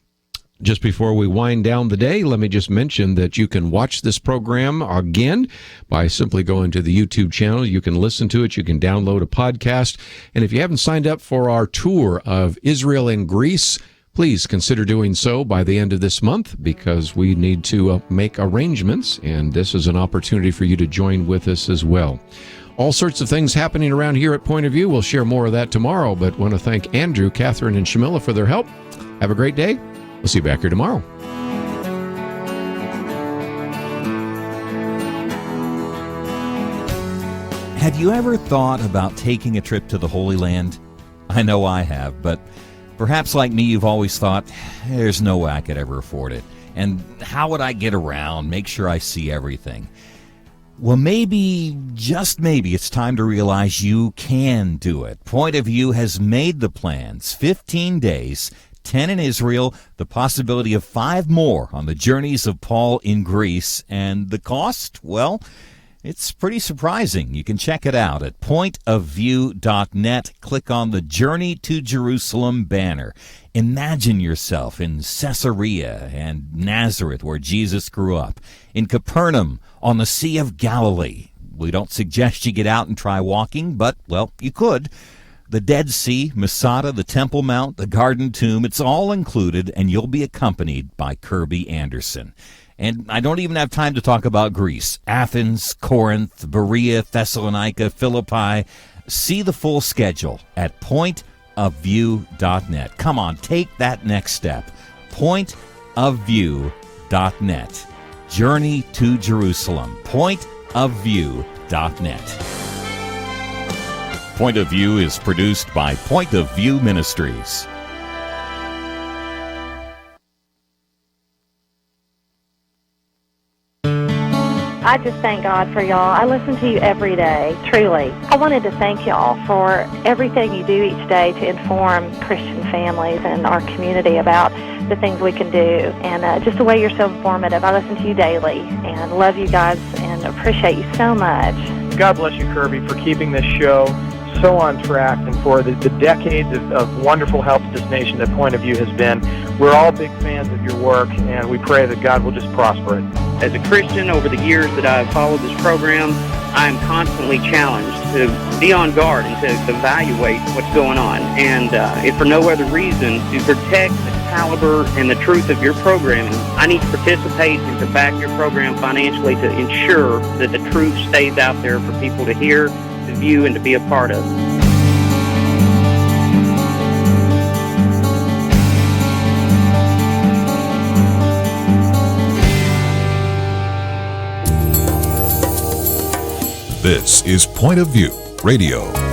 Just before we wind down the day, let me just mention that you can watch this program again by simply going to the YouTube channel. You can listen to it. You can download a podcast. And if you haven't signed up for our tour of Israel and Greece, please consider doing so by the end of this month, because we need to make arrangements, and this is an opportunity for you to join with us as well. All sorts of things happening around here at Point of View. We'll share more of that tomorrow, but want to thank Andrew, Catherine, and Shamila for their help. Have a great day. We'll see you back here tomorrow. Have you ever thought about taking a trip to the Holy Land? I know I have, but perhaps like me, you've always thought, there's no way I could ever afford it. And how would I get around, make sure I see everything? Well, maybe, just maybe, it's time to realize you can do it. Point of View has made the plans. 15 days, 10 in Israel, the possibility of 5 more on the journeys of Paul in Greece. And the cost? Well, it's pretty surprising. You can check it out at pointofview.net. Click on the Journey to Jerusalem banner. Imagine yourself in Caesarea and Nazareth, where Jesus grew up, in Capernaum, on the Sea of Galilee. We don't suggest you get out and try walking, but, well, you could. The Dead Sea, Masada, the Temple Mount, the Garden Tomb, it's all included, and you'll be accompanied by Kerby Anderson. And I don't even have time to talk about Greece. Athens, Corinth, Berea, Thessalonica, Philippi. See the full schedule at pointofview.net. Come on, take that next step. Pointofview.net. Journey to Jerusalem. Pointofview.net. Point of View is produced by Point of View Ministries. I just thank God for y'all. I listen to you every day, truly. I wanted to thank y'all for everything you do each day to inform Christian families and our community about the things we can do, and just the way you're so informative. I listen to you daily and love you guys and appreciate you so much. God bless you, Kerby, for keeping this show so on track and for the decades of wonderful help to this nation that Point of View has been. We're all big fans of your work, and we pray that God will just prosper it. As a Christian, over the years that I've followed this program, I am constantly challenged to be on guard and to evaluate what's going on. And if for no other reason, to protect the caliber and the truth of your programming, I need to participate and to back your program financially to ensure that the truth stays out there for people to hear, to view, and to be a part of. This is Point of View Radio.